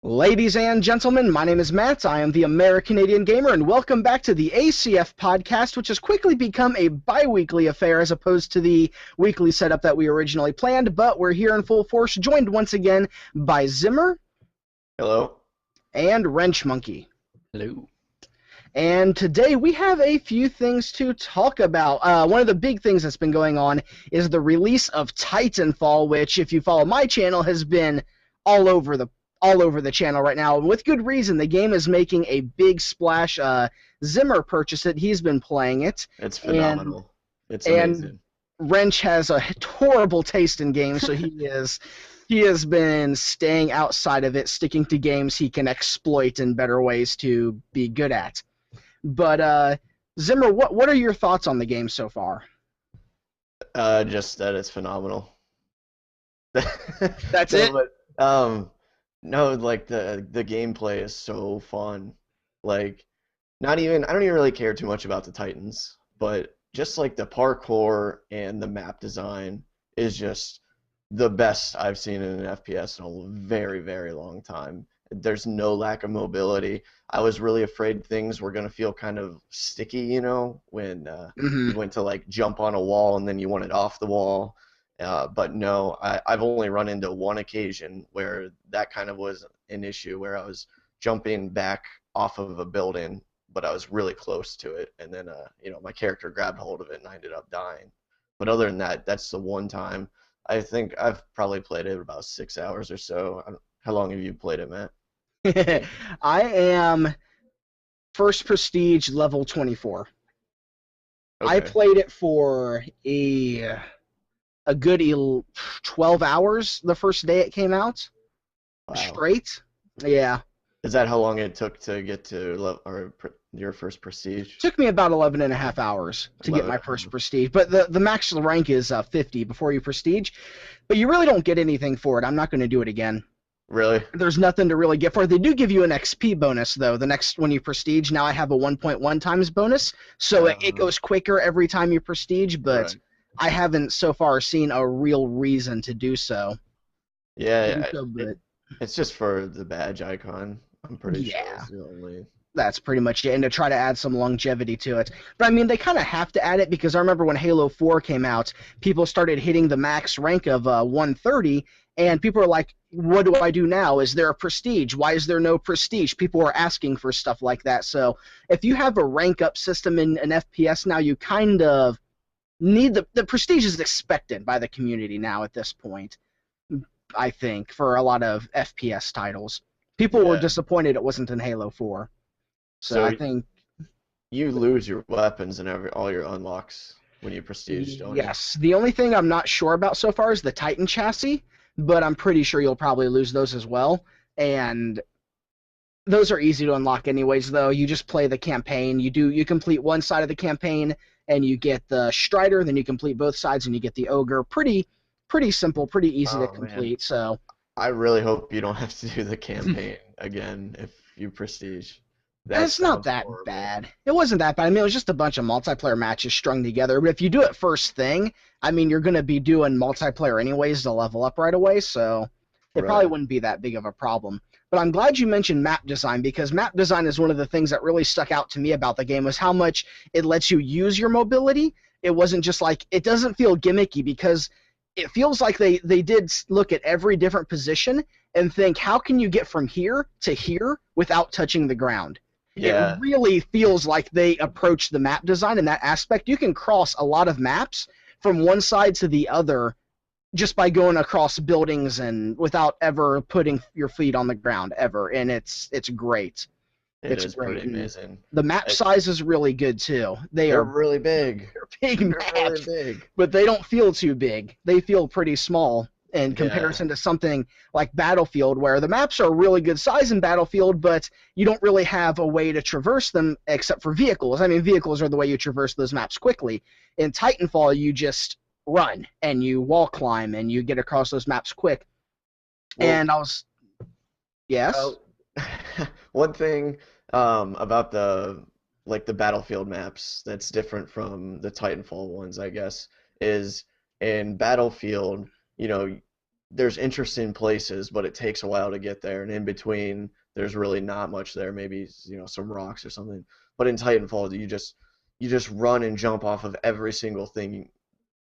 Ladies and gentlemen, my name is Matt. I am the American-Canadian Gamer, and welcome back to the ACF podcast, which has quickly become a bi-weekly affair as opposed to the weekly setup that we originally planned, but we're here in full force, joined once again by Zimmer. Hello. And Wrench Monkey. Hello. And today we have a few things to talk about. One of the big things that's been going on is the release of Titanfall, which, if you follow my channel, has been all over the channel right now, and with good reason. The game is making a big splash. Zimmer purchased it. He's been playing it. It's phenomenal. It's amazing. And Wrench has a horrible taste in games, so he has been staying outside of it, sticking to games he can exploit in better ways to be good at. But Zimmer, what are your thoughts on the game so far? Just that it's phenomenal. That's it? But, no, like the gameplay is so fun. Like, I don't even really care too much about the Titans, but just like the parkour and the map design is just the best I've seen in an FPS in a very, very long time. There's no lack of mobility. I was really afraid things were gonna feel kind of sticky, when you went to like jump on a wall and then you wanted off the wall. But no, I've only run into one occasion where that kind of was an issue, where I was jumping back off of a building, but I was really close to it, and then my character grabbed hold of it and I ended up dying. But other than that, that's the one time. I think I've probably played it about 6 hours or so. How long have you played it, Matt? I am first prestige level 24. Okay. I played it for a good 12 hours the first day it came out. Wow. Straight. Yeah. Is that how long it took to get to your first prestige? It took me about 11 and a half hours to get my first prestige, but the max rank is 50 before you prestige, but you really don't get anything for it. I'm not going to do it again. Really? There's nothing to really get for it. They do give you an XP bonus, though, the next when you prestige. Now I have a 1.1 times bonus, so it goes quicker every time you prestige, but Right. I haven't so far seen a real reason to do so. Yeah, But it's just for the badge icon. I'm pretty sure Yeah. it's the only. that's pretty much it, and to try to add some longevity to it. But I mean, they kind of have to add it, because I remember when Halo 4 came out, people started hitting the max rank of 130, and people were like, what do I do now? Is there a prestige? Why is there no prestige? People are asking for stuff like that. So if you have a rank up system in an FPS now, you kind of need the prestige is expected by the community now at this point, I think, for a lot of FPS titles. People were Yeah. disappointed it wasn't in Halo 4. So I think You lose your weapons and all your unlocks when you prestige, don't you? yes. The only thing I'm not sure about so far is the Titan chassis, but I'm pretty sure you'll probably lose those as well. And those are easy to unlock anyways, though. You just play the campaign. You complete one side of the campaign and you get the Strider, then you complete both sides and you get the Ogre. Pretty simple, pretty easy to Oh, complete. man. So I really hope you don't have to do the campaign again if you prestige. it's not sounds that horrible. bad. It wasn't that bad. I mean, it was just a bunch of multiplayer matches strung together. But if you do it first thing, I mean, you're going to be doing multiplayer anyways to level up right away, so it probably Right. wouldn't be that big of a problem. But I'm glad you mentioned map design, because map design is one of the things that really stuck out to me about the game, was how much it lets you use your mobility. It wasn't just like, it doesn't feel gimmicky, because it feels like they did look at every different position and think, how can you get from here to here without touching the ground? Yeah. It really feels like they approach the map design in that aspect. You can cross a lot of maps from one side to the other just by going across buildings and without ever putting your feet on the ground ever, and it's great. It's It's great. pretty amazing. The map size is really good too. They're really big. Big They're maps, really big. but they don't feel too big. They feel pretty small in Yeah. comparison to something like Battlefield, where the maps are really good size in Battlefield, but you don't really have a way to traverse them except for vehicles. I mean, vehicles are the way you traverse those maps quickly. In Titanfall, you just run and you wall climb and you get across those maps quick. Well, And I was, yes, one thing about the Battlefield maps that's different from the Titanfall ones, I guess, is in Battlefield, there's interesting places, but it takes a while to get there, and in between there's really not much there. Maybe some rocks or something. But in Titanfall, you just run and jump off of every single thing,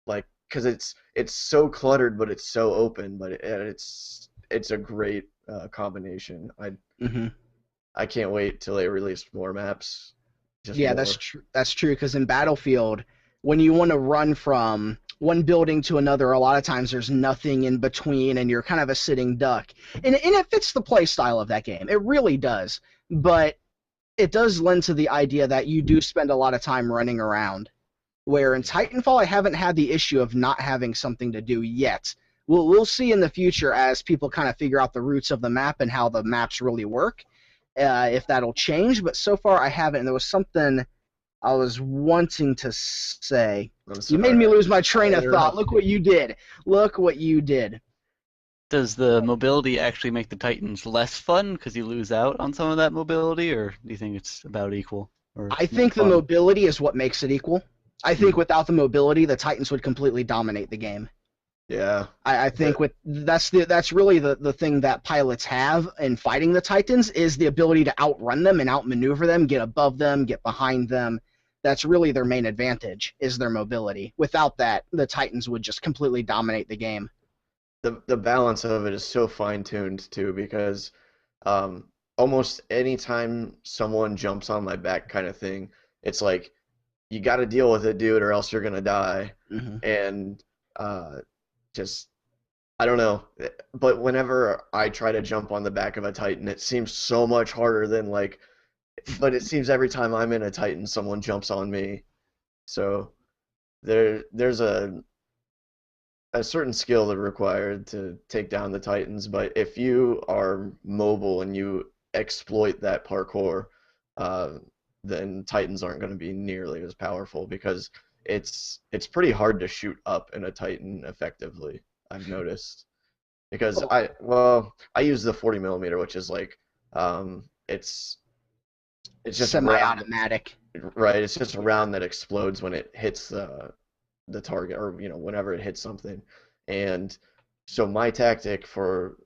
like because it's so cluttered, but it's so open. But it's a great combination. Hmm. I can't wait till they release more maps. Just Yeah, more. that's true. That's true because in Battlefield, when you want to run from one building to another, a lot of times there's nothing in between, and you're kind of a sitting duck. And it fits the play style of that game. It really does. But it does lend to the idea that you do spend a lot of time running around. Where in Titanfall, I haven't had the issue of not having something to do yet. We'll see in the future as people kind of figure out the roots of the map and how the maps really work, if that'll change. But so far, I haven't. And there was something I was wanting to say. You made me lose my train of thought. Look what you did. Look what you did. Does the mobility actually make the Titans less fun because you lose out on some of that mobility, or do you think it's about equal? Or I think the mobility is what makes it equal. I think without the mobility, the Titans would completely dominate the game. Yeah. I think that's really the thing that pilots have in fighting the Titans is the ability to outrun them and outmaneuver them, get above them, get behind them. That's really their main advantage, is their mobility. Without that, the Titans would just completely dominate the game. The balance of it is so fine-tuned too, because almost any time someone jumps on my back kind of thing, it's like you got to deal with it, dude, or else you're gonna die. Mm-hmm. And just I don't know, but whenever I try to jump on the back of a Titan, it seems so much harder than but it seems every time I'm in a Titan, someone jumps on me. So there's a certain skill that's required to take down the Titans, but if you are mobile and you exploit that parkour, then Titans aren't going to be nearly as powerful because it's pretty hard to shoot up in a Titan effectively, I've noticed. Because I use the 40 millimeter, which is it's just semi-automatic. Right, it's just a round that explodes when it hits the target, or whenever it hits something. And so my tactic for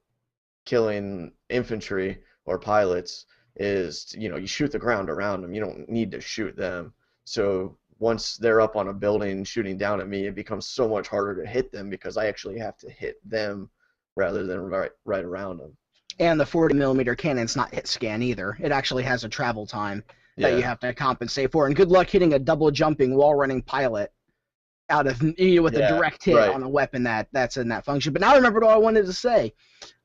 killing infantry or pilots is you shoot the ground around them. You don't need to shoot them. So once they're up on a building shooting down at me, it becomes so much harder to hit them because I actually have to hit them rather than right around them. And the 40 millimeter cannon's not hit scan either. It actually has a travel time that you have to compensate for. And good luck hitting a double jumping wall running pilot out of with a direct hit on a weapon that's in that function. But now I remembered what I wanted to say.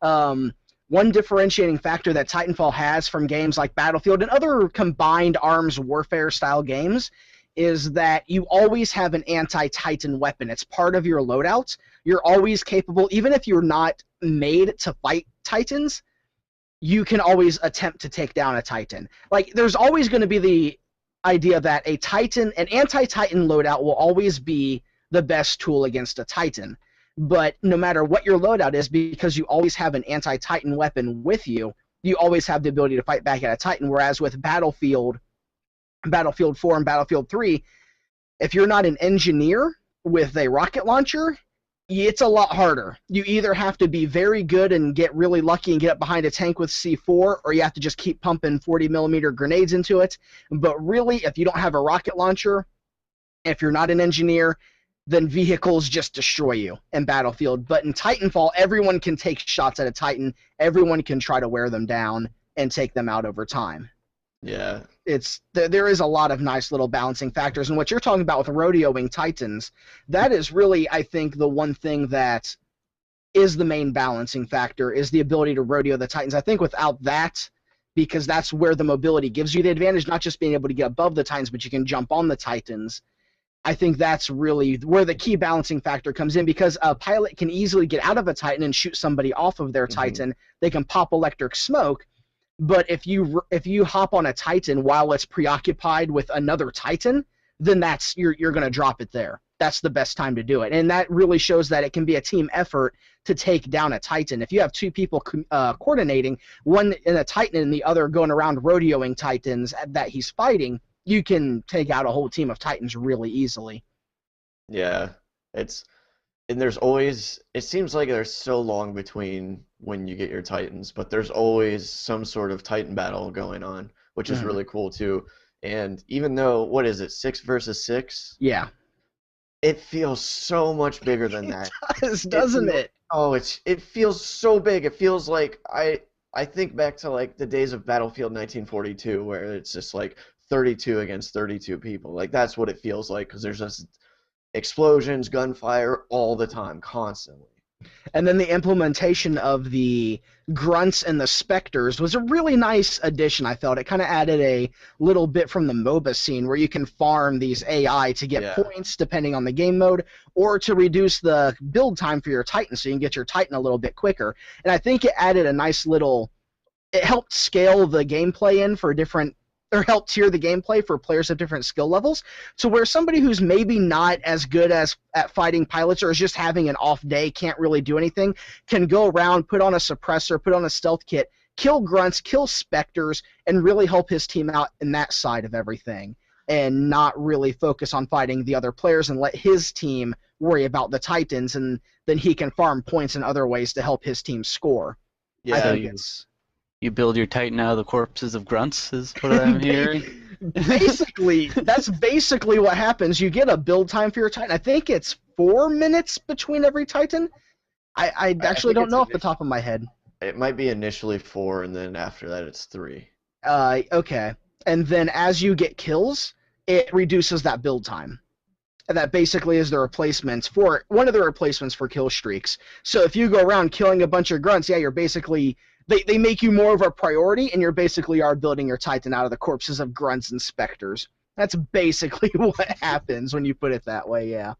One differentiating factor that Titanfall has from games like Battlefield and other combined arms warfare style games is that you always have an anti-Titan weapon. It's part of your loadout. You're always capable, even if you're not made to fight Titans, you can always attempt to take down a Titan. There's always going to be the idea that an anti-Titan loadout will always be the best tool against a Titan. But no matter what your loadout is, because you always have an anti-Titan weapon with you, you always have the ability to fight back at a Titan. Whereas with Battlefield 4 and Battlefield 3, if you're not an engineer with a rocket launcher, it's a lot harder. You either have to be very good and get really lucky and get up behind a tank with C4, or you have to just keep pumping 40 millimeter grenades into it. But really, if you don't have a rocket launcher, if you're not an engineer, then vehicles just destroy you in Battlefield. But in Titanfall, everyone can take shots at a Titan. Everyone can try to wear them down and take them out over time. Yeah. There is a lot of nice little balancing factors. And what you're talking about with rodeoing Titans, that is really, I think, the one thing that is the main balancing factor, is the ability to rodeo the Titans. I think without that, because that's where the mobility gives you the advantage, not just being able to get above the Titans, but you can jump on the Titans. I think that's really where the key balancing factor comes in, because a pilot can easily get out of a Titan and shoot somebody off of their Titan. They can pop electric smoke, but if you hop on a Titan while it's preoccupied with another Titan, then you're going to drop it there. That's the best time to do it, and that really shows that it can be a team effort to take down a Titan. If you have two people coordinating, one in a Titan and the other going around rodeoing Titans that he's fighting, you can take out a whole team of Titans really easily. Yeah, and there's always, it seems like there's so long between when you get your Titans, but there's always some sort of Titan battle going on, which is Mhm. really cool too. And even though, what is it, 6 versus 6? Yeah. It feels so much bigger than It that. does, It doesn't feel, it? oh, it feels so big. It feels like I think back to like the days of Battlefield 1942, where it's just like 32 against 32 people. Like that's what it feels like because there's just explosions, gunfire all the time, constantly. And then the implementation of the grunts and the specters was a really nice addition, I felt. It kind of added a little bit from the MOBA scene where you can farm these AI to get Yeah. points depending on the game mode, or to reduce the build time for your Titan so you can get your Titan a little bit quicker. And I think it added a nice little, it helped scale the gameplay in for different, or helped tier the gameplay for players of different skill levels, to where somebody who's maybe not as good as at fighting pilots or is just having an off day, can't really do anything, can go around, put on a suppressor, put on a stealth kit, kill grunts, kill specters, and really help his team out in that side of everything, and not really focus on fighting the other players and let his team worry about the Titans, and then he can farm points in other ways to help his team score. I Yeah, So think you it's you build your Titan out of the corpses of grunts, is what I'm hearing. basically, that's basically what happens. You get a build time for your Titan. I think it's 4 minutes between every Titan. I I actually think don't it's know off the top of my head. it might be initially 4, and then after that it's 3. Okay. And then as you get kills, it reduces that build time. And that basically is the replacements for one of the replacements for kill streaks. So if you go around killing a bunch of grunts, yeah, you're basically they make you more of a priority, and you're basically are building your Titan out of the corpses of grunts and specters. That's basically what happens when you put it that way, yeah.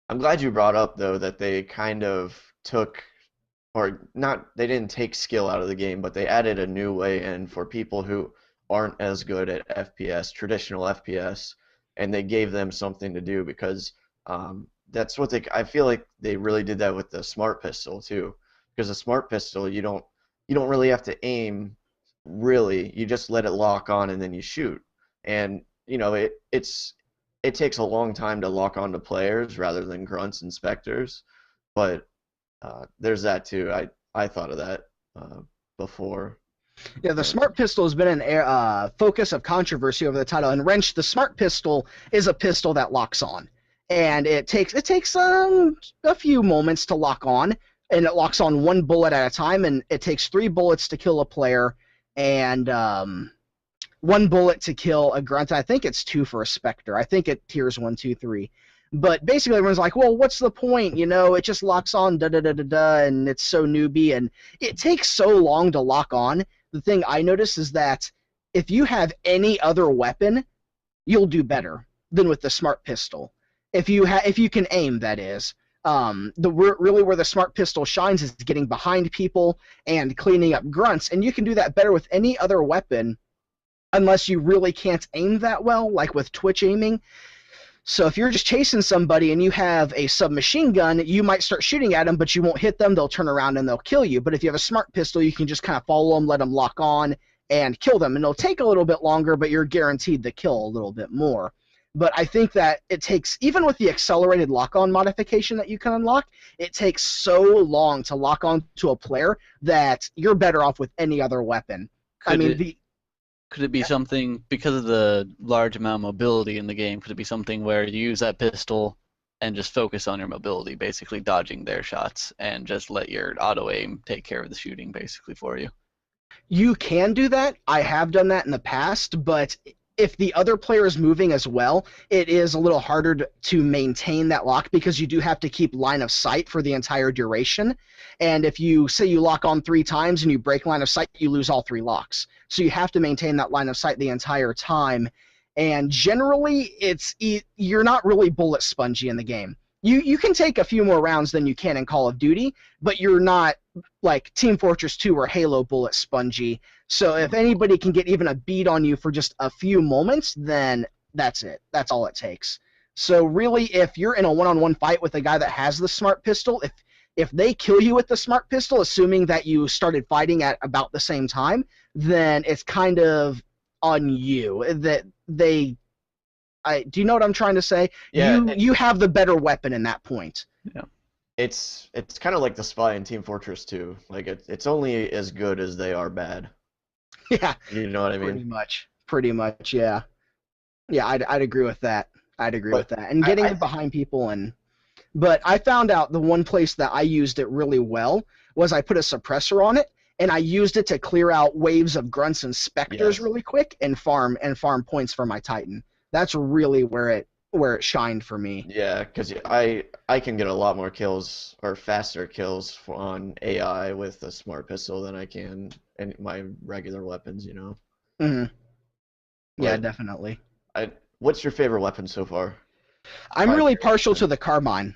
I'm glad you brought up though that they kind of took, or not, they didn't take skill out of the game, but they added a new way in for people who aren't as good at FPS, traditional FPS, and they gave them something to do because that's what I feel like they really did that with the smart pistol too, because the smart pistol you don't really have to aim really, you just let it lock on and then you shoot, and it takes a long time to lock on to players rather than grunts and specters, but there's that too. I thought of that before. Yeah, the And smart pistol has been an focus of controversy over the title. And Wrench, the smart pistol is a pistol that locks on, and it takes a few moments to lock on, and it locks on one bullet at a time, and it takes 3 bullets to kill a player, and 1 bullet to kill a grunt. I think it's 2 for a specter. I think it tiers 1, 2, 3. But basically, everyone's like, "Well, what's the point? You know, it just locks on, da da da da da, and it's so newbie, and it takes so long to lock on." The thing I notice is that if you have any other weapon, you'll do better than with the smart pistol. If you can aim, that is. Really where the smart pistol shines is getting behind people and cleaning up grunts, and you can do that better with any other weapon, unless you really can't aim that well, like with twitch aiming. So if you're just chasing somebody and you have a submachine gun, you might start shooting at them, but you won't hit them. They'll turn around and they'll kill you. But if you have a smart pistol, you can just kind of follow them, let them lock on, and kill them. And it'll take a little bit longer, but you're guaranteed the kill a little bit more. But I think that it takes, even with the accelerated lock-on modification that you can unlock, it takes so long to lock on to a player that you're better off with any other weapon. I Could mean, it could it be something, because of the large amount of mobility in the game, could it be something where you use that pistol and just focus on your mobility, basically dodging their shots, and just let your auto aim take care of the shooting basically for you? you can do that. I have done that in the past, but if the other player is moving as well, it is a little harder to maintain that lock, because you do have to keep line of sight for the entire duration. And if you say you lock on 3 times and you break line of sight, you lose all 3 locks. So you have to maintain that line of sight the entire time. And generally, you're not really bullet spongy in the game. You can take a few more rounds than you can in Call of Duty, but you're not like Team Fortress 2 or Halo bullet spongy. So if anybody can get even a beat on you for just a few moments, then that's it. That's all it takes. So really, if you're in a one-on-one fight with a guy that has the smart pistol, if they kill you with the smart pistol, assuming that you started fighting at about the same time, then it's kind of on you that do you know what I'm trying to say? yeah, You have the better weapon in that point. It's kind of like the spy in Team Fortress 2. Like it's only as good as they are bad. Yeah, You know what I pretty mean? much. Pretty much, yeah. Yeah, I'd agree with that. I'd agree with But that. And getting I it behind people but I found out the one place that I used it really well was I put a suppressor on it and I used it to clear out waves of grunts and specters yes. really quick and farm points for my Titan. That's really where it shined for me. Yeah, because I can get a lot more kills or faster kills on AI with a smart pistol than I can in my regular weapons, you know. Hmm. Yeah, But definitely. what's your favorite weapon so far? I'm really Primary partial to weapon. the carbine.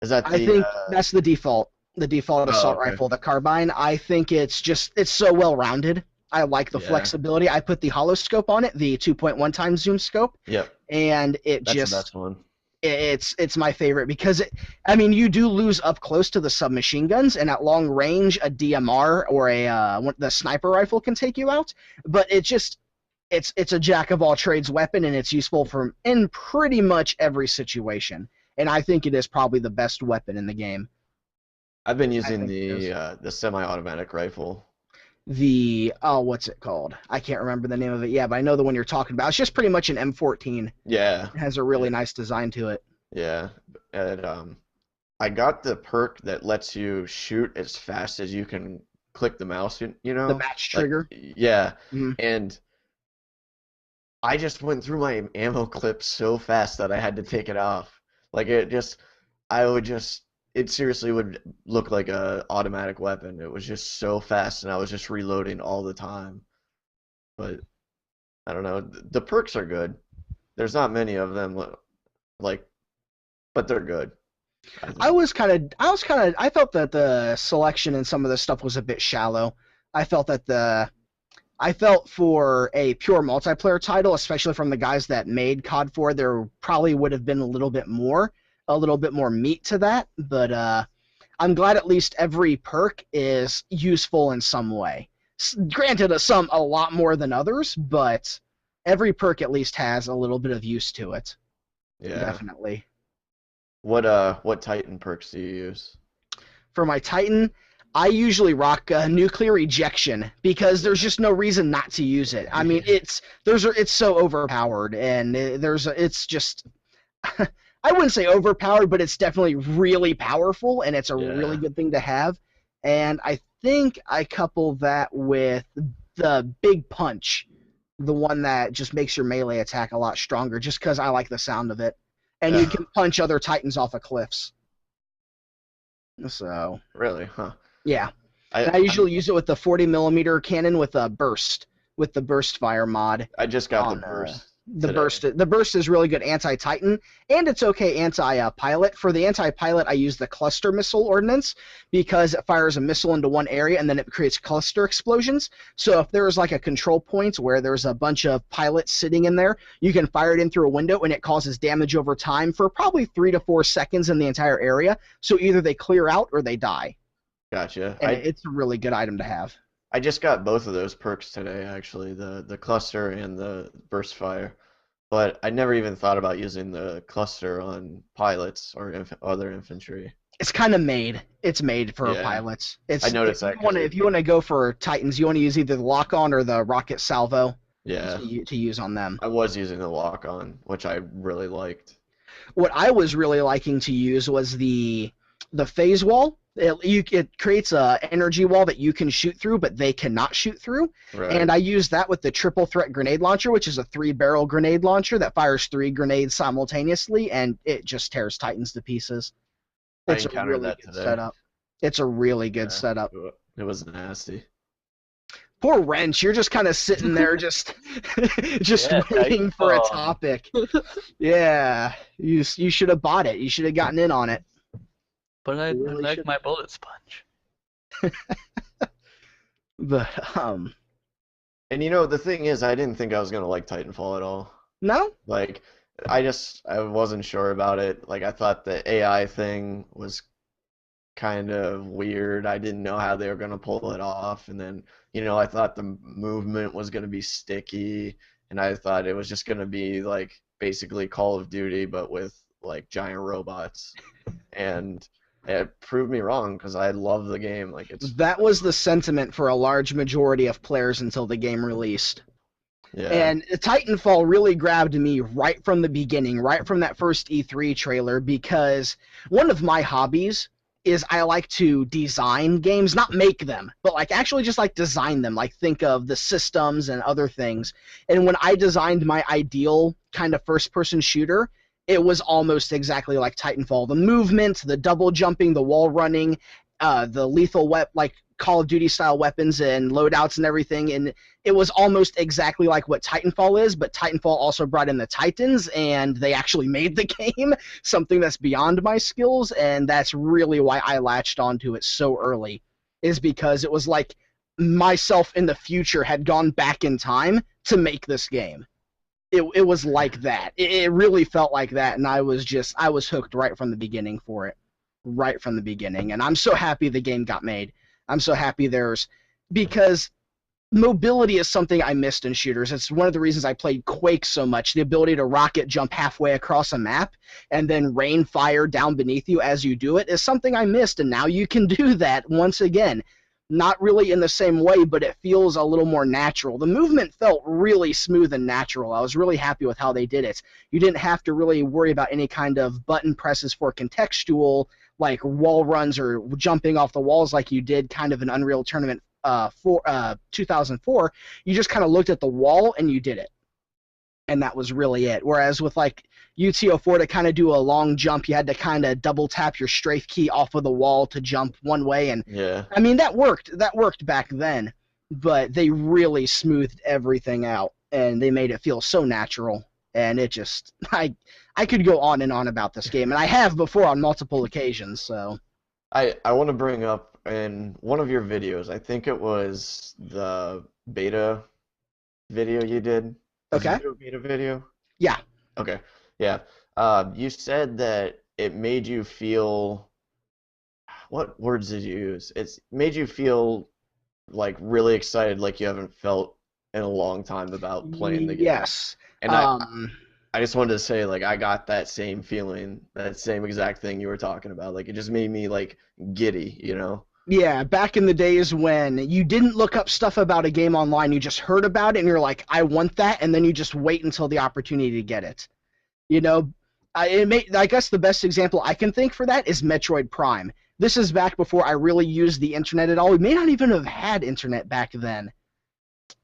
Is that I the think that's the default Oh, assault okay. rifle, the carbine. I think it's so well rounded. I like the Yeah. flexibility. I put the hollow scope on it, the 2.1 times zoom scope, Yep. and it That's the just best one. it's my favorite because I mean, you do lose up close to the submachine guns, and at long range, a DMR or the sniper rifle can take you out. But it's a jack of all trades weapon, and it's useful for in pretty much every situation. And I think it is probably the best weapon in the game. I've been I using think it is. the semi-automatic rifle. What's it called? I can't remember the name of it. Yeah, but I know the one you're talking about. It's just pretty much an M14. Yeah. It has a really nice design to it. Yeah. And I got the perk that lets you shoot as fast as you can click the mouse, you The know? match Like trigger. yeah. Mhm. And I just went through my ammo clip so fast that I had to take it off. Like I would just, it seriously would look like a automatic weapon. It was just so fast, and I was just reloading all the time. But I don't know. The perks are good. There's not many of them, like, but they're good, I think. I felt that the selection and some of the stuff was a bit shallow. I felt that I felt for a pure multiplayer title, especially from the guys that made COD 4, there probably would have been a little bit more meat to that. But I'm glad at least every perk is useful in some way. Granted, some a lot more than others, but every perk at least has a little bit of use to it. Yeah. Definitely. What Titan perks do you use? For my Titan, I usually rock nuclear ejection because there's just no reason not to use it. I mean, it's so overpowered, and it's just I wouldn't say overpowered, but it's definitely really powerful, and it's a really Yeah. good thing to have. And I think I couple that with the big punch, the one that just makes your melee attack a lot stronger, just because I like the sound of it, and you Yeah. can punch other Titans off of cliffs. So Really? Huh. yeah. And I I I'm, usually use it with the 40 millimeter cannon with the burst fire mod I just got the on burst the today. burst. The burst is really good anti-Titan, and it's okay anti-pilot. For the anti-pilot, I use the cluster missile ordnance because it fires a missile into one area and then it creates cluster explosions. So if there's like a control point where there's a bunch of pilots sitting in there, you can fire it in through a window and it causes damage over time for probably 3 to 4 seconds in the entire area. So either they clear out or they die, Gotcha. and it's a really good item to have. I just got both of those perks today, actually, the cluster and the burst fire. But I never even thought about using the cluster on pilots or other infantry. It's kind of made. It's made for Yeah, pilots. I It's noticed that because if you want to go for Titans, you want to use either the lock on or the rocket salvo yeah, to use on them. I was using the lock on, which I really liked. What I was really liking to use was the phase wall. It creates a energy wall that you can shoot through, but they cannot shoot through. Right. And I used that with the triple threat grenade launcher, which is a 3-barrel grenade launcher that fires 3 grenades simultaneously, and it just tears Titans to pieces. I It's a encountered really that good today. setup. It's a really good Yeah, setup. it was nasty. Poor Wrench, you're just kind of sitting there, just just Yeah, waiting for a Titanfall. topic. Yeah, you should have bought it. You should have gotten in on it. But I You really like should. my bullet sponge. But And you know, the thing is, I didn't think I was gonna like Titanfall at all. no, Like, I wasn't sure about it. Like, I thought the AI thing was kind of weird. I didn't know how they were gonna pull it off, and then, I thought the movement was gonna be sticky, and I thought it was just gonna be like basically Call of Duty, but with like giant robots. and it proved me wrong because I love the game. Like That was the sentiment for a large majority of players until the game released. yeah, And Titanfall really grabbed me right from the beginning, right from that first E3 trailer, because one of my hobbies is I like to design games, not make them, but like actually just like design them, like think of the systems and other things. And when I designed my ideal kind of first-person shooter, it was almost exactly like Titanfall. The movement, the double jumping, the wall running, the lethal like Call of Duty style weapons and loadouts and everything, and it was almost exactly like what Titanfall is, but Titanfall also brought in the Titans, and they actually made the game something that's beyond my skills, and that's really why I latched onto it so early, is because it was like myself in the future had gone back in time to make this game. It was like that. It really felt like that, and I was hooked right from the beginning for it. Right from the beginning, and I'm so happy the game got made. I'm so happy because mobility is something I missed in shooters. It's one of the reasons I played Quake so much. The ability to rocket jump halfway across a map and then rain fire down beneath you as you do it is something I missed, and now you can do that once again. Not really in the same way, but it feels a little more natural. The movement felt really smooth and natural. I was really happy with how they did it. You didn't have to really worry about any kind of button presses for contextual, like wall runs or jumping off the walls like you did kind of in Unreal Tournament 2004. You just kind of looked at the wall and you did it. And that was really it. Whereas with like UTO4 to kind of do a long jump, you had to kind of double tap your strafe key off of the wall to jump one way. And yeah. I mean, that worked. That worked back then. But they really smoothed everything out, and they made it feel so natural. And it just, I could go on and on about this game, and I have before on multiple occasions. So I want to bring up in one of your videos, I think it was the beta video you did. Did okay, you do a beta video? yeah. Okay. Yeah. You said that it made you feel, what words did you use? It's made you feel like really excited, like you haven't felt in a long time about playing the game. Yes. And I just wanted to say, like, I got that same feeling, that same exact thing you were talking about. Like, it just made me, like, giddy, you know? Yeah, back in the days when you didn't look up stuff about a game online, you just heard about it and you're like, I want that, and then you just wait until the opportunity to get it. You know, I guess the best example I can think for that is Metroid Prime. This is back before I really used the internet at all. We may not even have had internet back then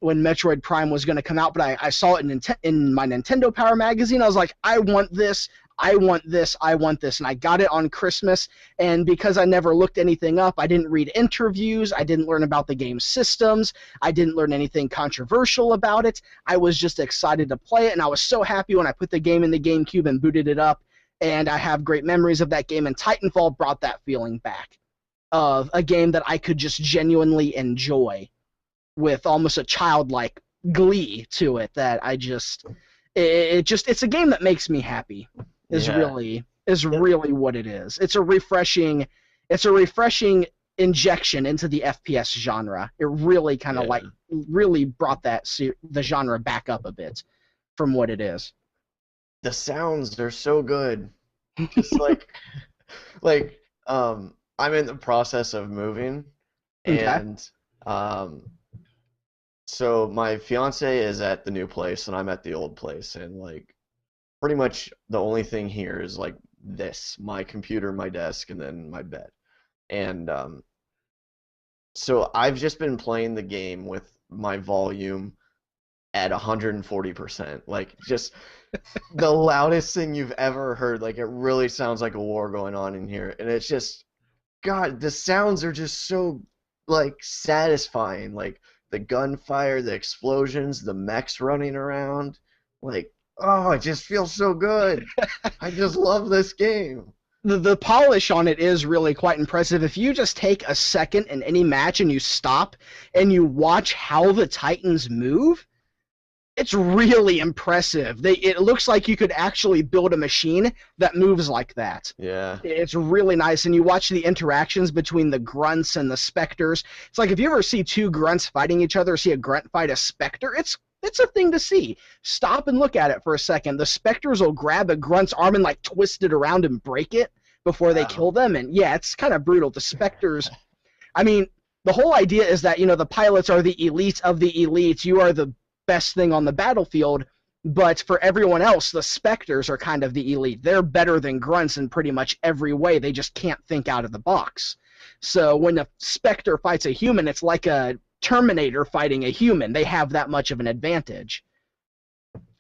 when Metroid Prime was going to come out, but I saw it in my Nintendo Power magazine. I was like, I want this, I want this, I want this, and I got it on Christmas, and because I never looked anything up, I didn't read interviews, I didn't learn about the game's systems, I didn't learn anything controversial about it. I was just excited to play it, and I was so happy when I put the game in the GameCube and booted it up, and I have great memories of that game, and Titanfall brought that feeling back of a game that I could just genuinely enjoy with almost a childlike glee to it that it's a game that makes me happy is really what it is. It's a refreshing injection into the FPS genre. It really kind of really brought the genre back up a bit from what it is. The sounds, they're so good. Just I'm in the process of moving, and so my fiance is at the new place and I'm at the old place, and like pretty much the only thing here is like this, my computer, my desk, and then my bed. And so I've just been playing the game with my volume at 140%, like just the loudest thing you've ever heard. Like it really sounds like a war going on in here, and it's just, God, the sounds are just so like satisfying. Like the gunfire, the explosions, the mechs running around, like, oh, it just feels so good. I just love this game. The polish on it is really quite impressive. If you just take a second in any match and you stop and you watch how the Titans move, it's really impressive. It looks like you could actually build a machine that moves like that. Yeah. It's really nice, and you watch the interactions between the grunts and the specters. It's like if you ever see two grunts fighting each other, or see a grunt fight a specter, it's a thing to see. Stop and look at it for a second. The specters will grab a grunt's arm and like twist it around and break it before they kill them. And yeah, it's kind of brutal. The Spectres, I mean, the whole idea is that, the pilots are the elite of the elites. You are the best thing on the battlefield. But for everyone else, the Spectres are kind of the elite. They're better than grunts in pretty much every way. They just can't think out of the box. So when a Spectre fights a human, it's like a Terminator fighting a human. They have that much of an advantage.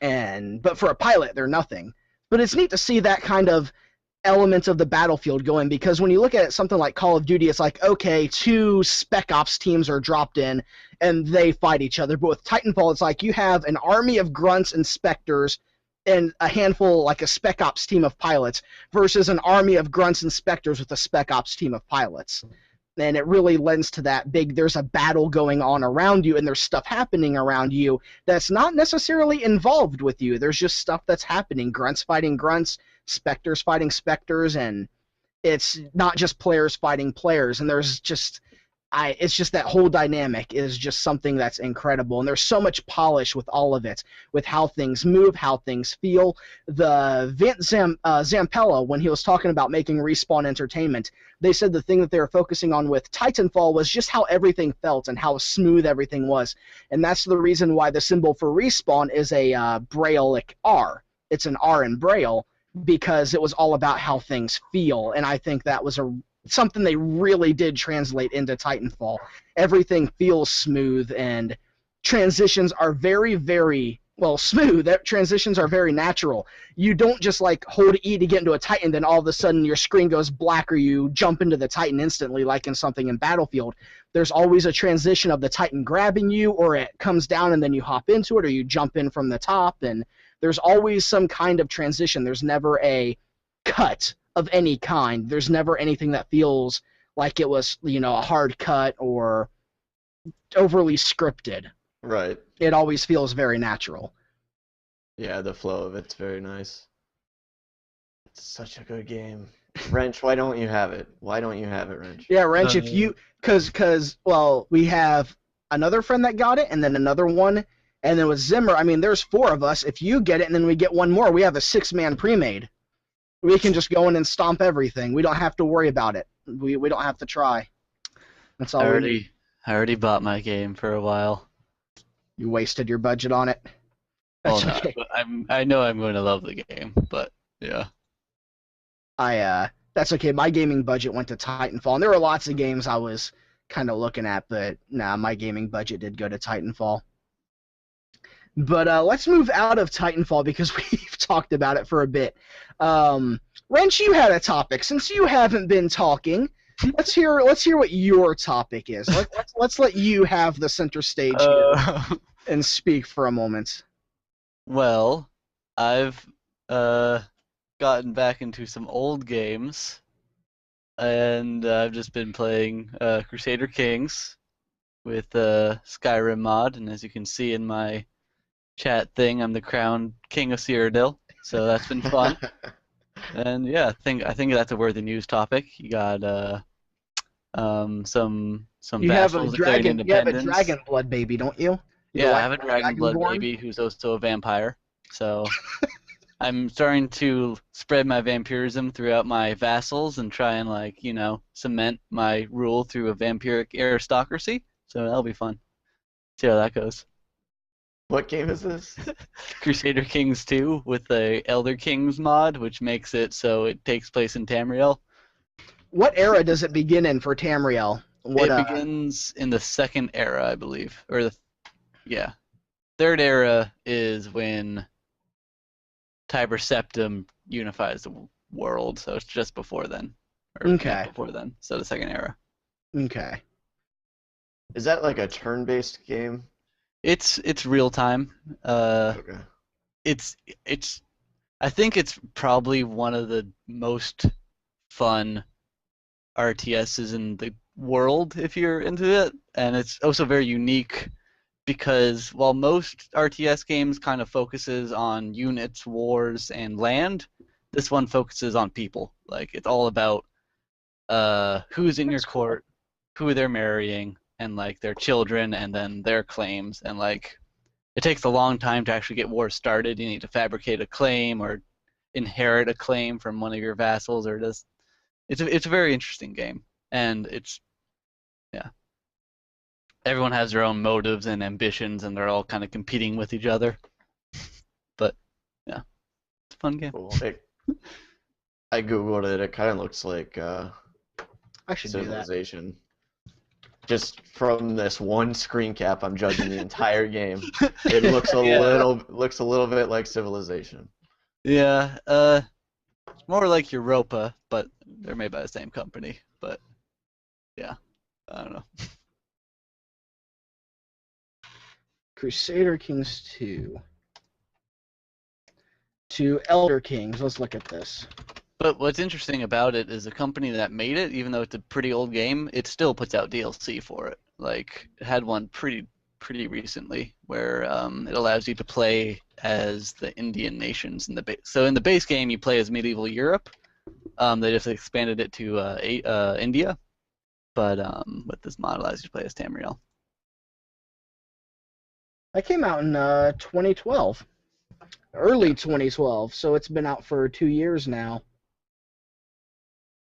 But for a pilot, they're nothing. But it's neat to see that kind of elements of the battlefield going, because when you look at something like Call of Duty, it's like, okay, 2 Spec Ops teams are dropped in and they fight each other. But with Titanfall, it's like you have an army of grunts and Spectres and a handful, like a Spec Ops team of pilots, versus an army of grunts and Spectres with a Spec Ops team of pilots. And it really lends to that there's a battle going on around you, and there's stuff happening around you that's not necessarily involved with you. There's just stuff that's happening. Grunts fighting grunts, Spectres fighting Spectres, and it's not just players fighting players. And there's just it's just that whole dynamic is just something that's incredible. And there's so much polish with all of it, with how things move, how things feel. The Vince Zampella, when he was talking about making Respawn Entertainment, they said the thing that they were focusing on with Titanfall was just how everything felt and how smooth everything was. And that's the reason why the symbol for Respawn is a Braillic R. It's an R in Braille, because it was all about how things feel. And I think that was something they really did translate into Titanfall. Everything feels smooth, and transitions are very, very, smooth. Transitions are very natural. You don't just like hold E to get into a Titan, then all of a sudden your screen goes black, or you jump into the Titan instantly like in something in Battlefield. There's always a transition of the Titan grabbing you, or it comes down and then you hop into it, or you jump in from the top, and there's always some kind of transition. There's never a cut of any kind. There's never anything that feels like it was, a hard cut or overly scripted. Right. It always feels very natural. Yeah, the flow of it's very nice. It's such a good game. Wrench, why don't you have it? Why don't you have it, Wrench? Yeah, Wrench, if you... Because, we have another friend that got it, and then another one, and then with Zimmer, I mean, there's 4 of us. If you get it and then we get one more, we have a 6-man pre-made. We can just go in and stomp everything. We don't have to worry about it. We don't have to try. That's all we need. I already bought my game for a while. You wasted your budget on it? That's okay. But I know I'm going to love the game, but yeah. That's okay. My gaming budget went to Titanfall, and there were lots of games I was kind of looking at, but my gaming budget did go to Titanfall. But let's move out of Titanfall, because we've talked about it for a bit. Wrench, you had a topic. Since you haven't been talking, let's hear what your topic is. Let's let you have the center stage here and speak for a moment. Well, I've gotten back into some old games, and I've just been playing Crusader Kings with Skyrim mod, and as you can see in my chat thing, I'm the crowned King of Cyrodiil, so that's been fun. And yeah, I think that's a worthy news topic. You got some vassals declaring independence. You have a dragon blood baby, don't you? Yeah, I have a dragon blood baby who's also a vampire. So I'm starting to spread my vampirism throughout my vassals and try and cement my rule through a vampiric aristocracy. So that'll be fun. See how that goes. What game is this? Crusader Kings 2 with the Elder Kings mod, which makes it so it takes place in Tamriel. What era does it begin in for Tamriel? It begins in the second era, I believe. Third era is when Tiber Septim unifies the world, so it's just before then. Before then, so the second era. Okay. Is that like a turn-based game? It's real time. Okay. It's I think it's probably one of the most fun RTSs in the world if you're into it, and it's also very unique because while most RTS games kind of focuses on units, wars, and land, this one focuses on people. Like, it's all about who's in your court, who they're marrying, and their children, and then their claims, and it takes a long time to actually get wars started. You need to fabricate a claim or inherit a claim from one of your vassals, or just it's a very interesting game, and everyone has their own motives and ambitions, and they're all kind of competing with each other. But yeah, it's a fun game. Cool. I googled it. It kind of looks like I should do that. Civilization. Just from this one screen cap, I'm judging the entire game. It looks a little bit like Civilization. Yeah, it's more like Europa, but they're made by the same company. But yeah, I don't know. Crusader Kings 2 to Elder Kings. Let's look at this. But what's interesting about it is the company that made it, even though it's a pretty old game, it still puts out DLC for it. Like, it had one pretty recently where it allows you to play as the Indian nations in the base. So in the base game, you play as medieval Europe. They just expanded it to India, but with this mod, allows you to play as Tamriel. That came out in 2012, early 2012. So it's been out for 2 years now.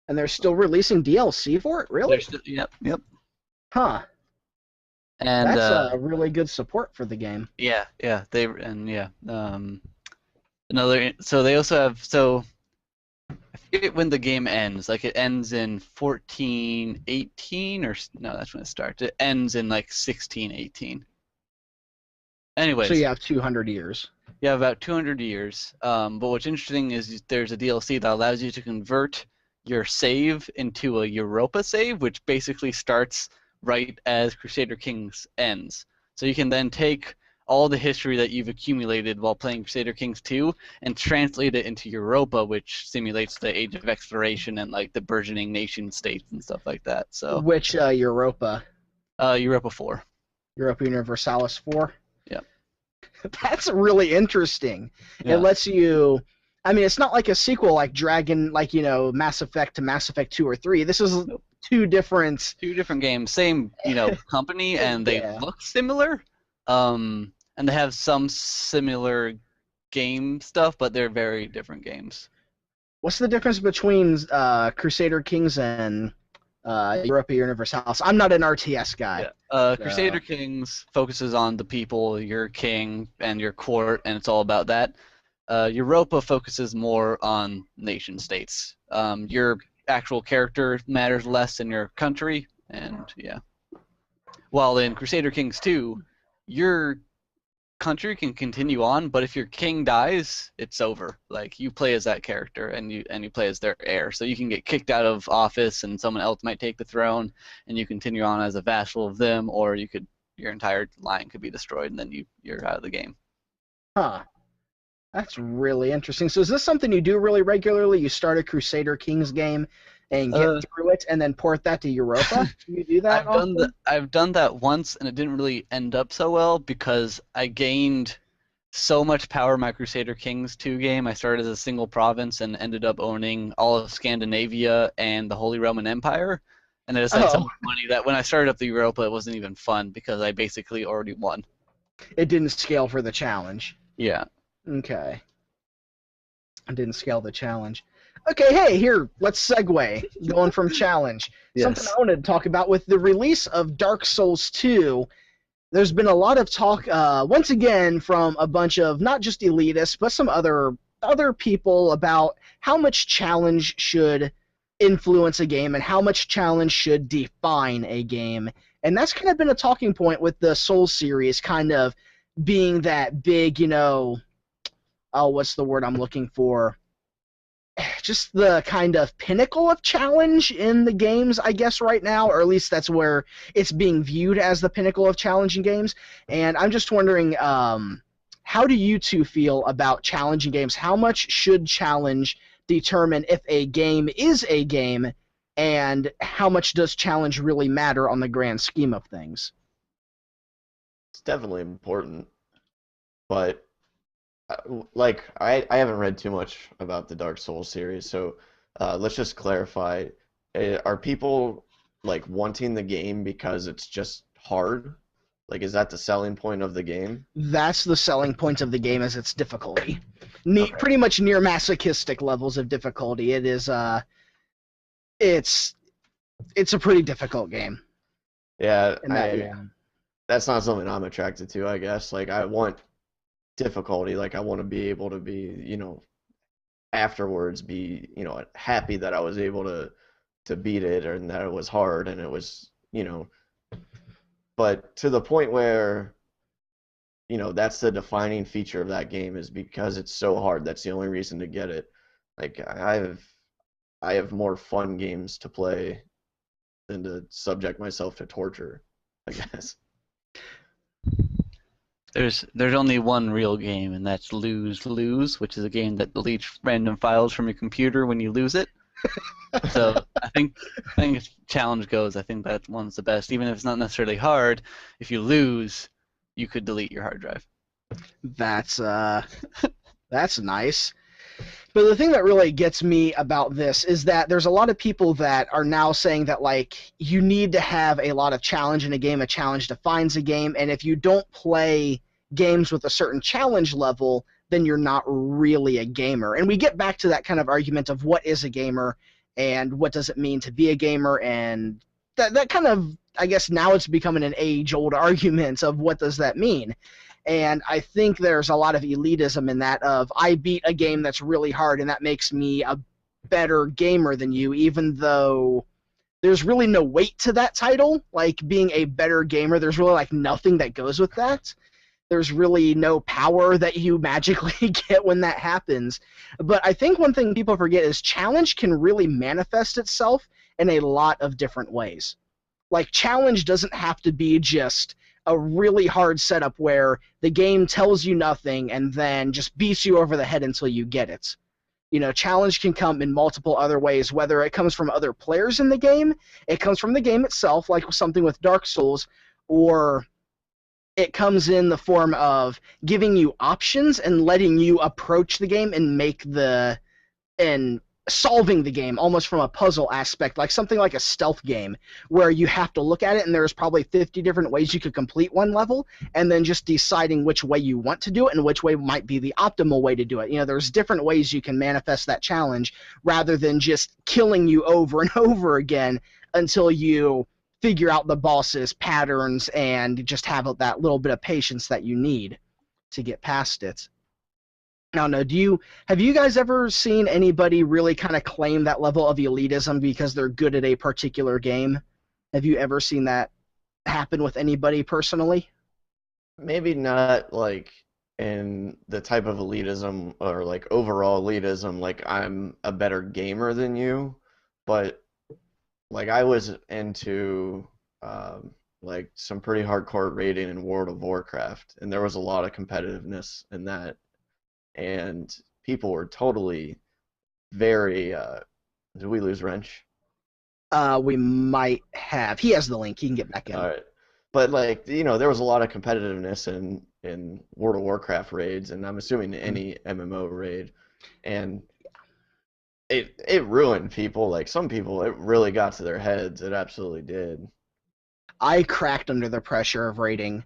And they're still releasing DLC for it? Really? Yep. Huh. And that's a really good support for the game. Yeah. Another. So they also have. So I forget when the game ends. Like it ends in 1418 or no, that's when it starts. It ends in like 1618. Anyways. So you have 200 years. Yeah, about 200 years. But what's interesting is there's a DLC that allows you to convert your save into a Europa save, which basically starts right as Crusader Kings ends. So you can then take all the history that you've accumulated while playing Crusader Kings 2 and translate it into Europa, which simulates the Age of Exploration and like the burgeoning nation states and stuff like that. So which Europa? Europa 4. Europa Universalis 4? Yep. That's really interesting. Yeah. It lets you... I mean, it's not like a sequel like Dragon, like, Mass Effect to Mass Effect 2 or 3. This is two different games, same, company, and they look similar. And they have some similar game stuff, but they're very different games. What's the difference between Crusader Kings and Europa Universalis? I'm not an RTS guy. Yeah. Crusader Kings focuses on the people, your king, and your court, and it's all about that. Europa focuses more on nation states. Your actual character matters less than your country, and yeah. While in Crusader Kings 2, your country can continue on, but if your king dies, it's over. Like you play as that character, and you play as their heir. So you can get kicked out of office, and someone else might take the throne, and you continue on as a vassal of them, or your entire line could be destroyed, and then you're out of the game. Huh. That's really interesting. So is this something you do really regularly? You start a Crusader Kings game and get through it and then port that to Europa? Do you do that often? I've done that once, and it didn't really end up so well because I gained so much power in my Crusader Kings 2 game. I started as a single province and ended up owning all of Scandinavia and the Holy Roman Empire. And I just had so much money that when I started up the Europa, it wasn't even fun because I basically already won. It didn't scale for the challenge. Yeah. Okay. I didn't scale the challenge. Okay, hey, here, let's segue. Going from challenge. Yes. Something I wanted to talk about with the release of Dark Souls 2. There's been a lot of talk, once again, from a bunch of not just elitists, but some other people about how much challenge should influence a game and how much challenge should define a game. And that's kind of been a talking point with the Souls series, kind of being that big, what's the word I'm looking for? Just the kind of pinnacle of challenge in the games, I guess, right now, or at least that's where it's being viewed as the pinnacle of challenging games. And I'm just wondering, how do you two feel about challenging games? How much should challenge determine if a game is a game, and how much does challenge really matter on the grand scheme of things? It's definitely important, but like I haven't read too much about the Dark Souls series, so let's just clarify: are people like wanting the game because it's just hard? Like, is that the selling point of the game? That's the selling point of the game, is its difficulty. Pretty much near masochistic levels of difficulty. It is it's a pretty difficult game. Yeah, Yeah. that's not something I'm attracted to, I guess. Like, I want difficulty. Like, I want to be able to be, afterwards be, happy that I was able to beat it and that it was hard and it was, but to the point where, that's the defining feature of that game is because it's so hard. That's the only reason to get it. Like, I have more fun games to play than to subject myself to torture, I guess. There's only one real game, and that's Lose Lose, which is a game that deletes random files from your computer when you lose it. So I think as challenge goes, I think that one's the best. Even if it's not necessarily hard, if you lose, you could delete your hard drive. That's nice. But the thing that really gets me about this is that there's a lot of people that are now saying that, like, you need to have a lot of challenge in a game. A challenge defines a game, and if you don't play games with a certain challenge level, then you're not really a gamer. And we get back to that kind of argument of what is a gamer and what does it mean to be a gamer, and that kind of, I guess now it's becoming an age-old argument of what does that mean. And I think there's a lot of elitism in that of I beat a game that's really hard and that makes me a better gamer than you, even though there's really no weight to that title. Like, being a better gamer, there's really like nothing that goes with that. There's really no power that you magically get when that happens. But I think one thing people forget is challenge can really manifest itself in a lot of different ways. Like, challenge doesn't have to be just a really hard setup where the game tells you nothing and then just beats you over the head until you get it. Challenge can come in multiple other ways, whether it comes from other players in the game, it comes from the game itself, like something with Dark Souls, or it comes in the form of giving you options and letting you approach the game and solving the game almost from a puzzle aspect, like something like a stealth game where you have to look at it and there's probably 50 different ways you could complete one level, and then just deciding which way you want to do it and which way might be the optimal way to do it. There's different ways you can manifest that challenge rather than just killing you over and over again until you figure out the boss's patterns and just have that little bit of patience that you need to get past it. I don't know, have you guys ever seen anybody really kind of claim that level of elitism because they're good at a particular game? Have you ever seen that happen with anybody personally? Maybe not like in the type of elitism or like overall elitism, like I'm a better gamer than you, but like I was into like some pretty hardcore raiding in World of Warcraft, and there was a lot of competitiveness in that. And people were totally very. Did we lose Wrench? We might have. He has the link. He can get back in. All right, but like there was a lot of competitiveness in World of Warcraft raids, and I'm assuming any MMO raid, and it ruined people. Like some people, it really got to their heads. It absolutely did. I cracked under the pressure of raiding.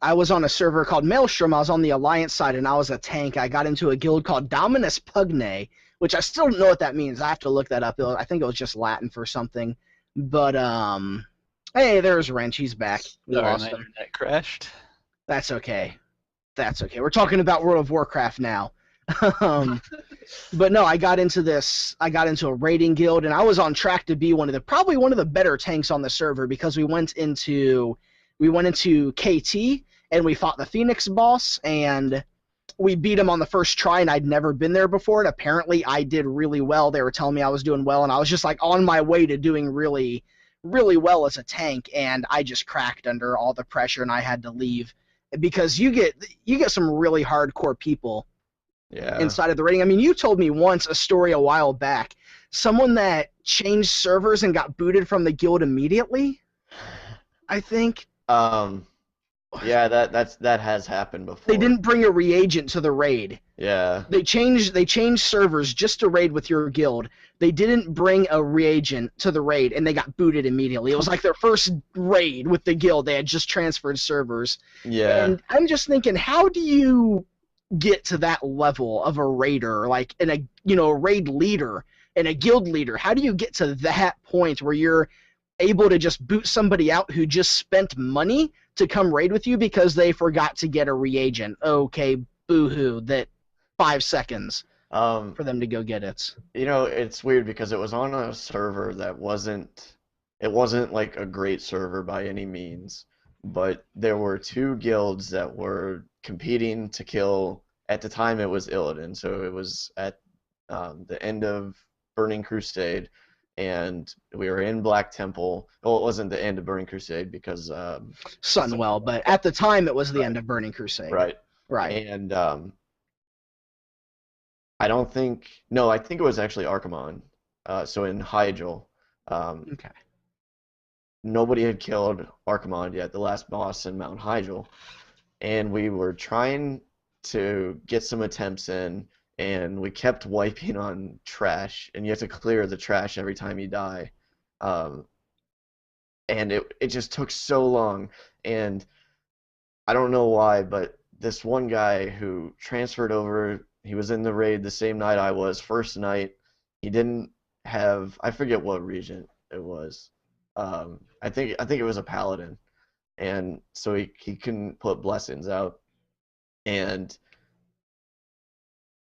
I was on a server called Maelstrom. I was on the Alliance side, and I was a tank. I got into a guild called Dominus Pugne, which I still don't know what that means. I have to look that up. I think it was just Latin for something. But, hey, there's Wrench. He's back. We Sorry, lost my him. internet crashed. That's okay. We're talking about World of Warcraft now. But no, I got into a raiding guild, and I was on track to be probably one of the better tanks on the server because we went into KT, and we fought the Phoenix boss, and we beat him on the first try, and I'd never been there before, and apparently I did really well. They were telling me I was doing well, and I was just like on my way to doing really, really well as a tank, and I just cracked under all the pressure, and I had to leave because you get some really hardcore people inside of the raiding. I mean, you told me once a story a while back, someone that changed servers and got booted from the guild immediately, I think. Yeah, that has happened before. They didn't bring a reagent to the raid. Yeah. They changed servers just to raid with your guild. They didn't bring a reagent to the raid, and they got booted immediately. It was like their first raid with the guild. They had just transferred servers. Yeah. And I'm just thinking, how do you get to that level of a raider, like a raid leader, and a guild leader. How do you get to that point where you're able to just boot somebody out who just spent money to come raid with you because they forgot to get a reagent? Okay, boo-hoo, that 5 seconds for them to go get it. It's weird because it was on a server that it wasn't like a great server by any means, but there were two guilds that were competing to kill. At the time, it was Illidan, so it was at the end of Burning Crusade, and we were in Black Temple. Well, it wasn't the end of Burning Crusade because Sunwell, but at the time it was the end of Burning Crusade. Right. And I think it was actually Archimonde. So in Hyjal, Okay. nobody had killed Archimonde yet, the last boss in Mount Hyjal, and we were trying to get some attempts in, and we kept wiping on trash, and you have to clear the trash every time you die. And it just took so long, and I don't know why, but this one guy who transferred over, he was in the raid the same night I was, first night. He didn't have, I forget what region it was. I think it was a paladin, and so he couldn't put blessings out, and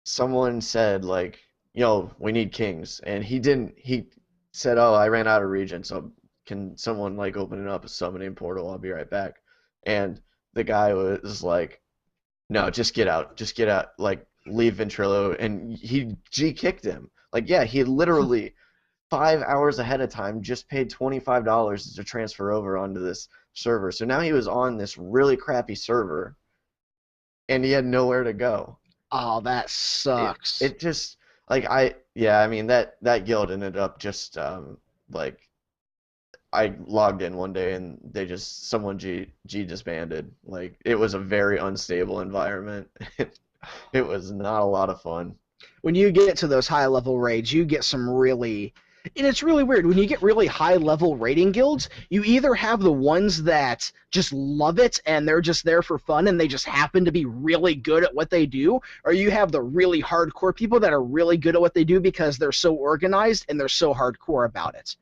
someone said like, "Yo, we need kings," and he didn't. He said, "Oh, I ran out of region, so can someone like open it up a summoning portal? I'll be right back." And the guy was like, "No, just get out, like leave Ventrilo," and he G-kicked him. Like, yeah, he literally 5 hours ahead of time just paid $25 to transfer over onto this server. So now he was on this really crappy server, and he had nowhere to go. Oh, that sucks. It just like I mean that guild ended up just like I logged in one day and someone G disbanded. Like, it was a very unstable environment. It was not a lot of fun. When you get to those high level raids, you get some really, and it's really weird, when you get really high level raiding guilds, you either have the ones that just love it and they're just there for fun and they just happen to be really good at what they do, or you have the really hardcore people that are really good at what they do because they're so organized and they're so hardcore about it.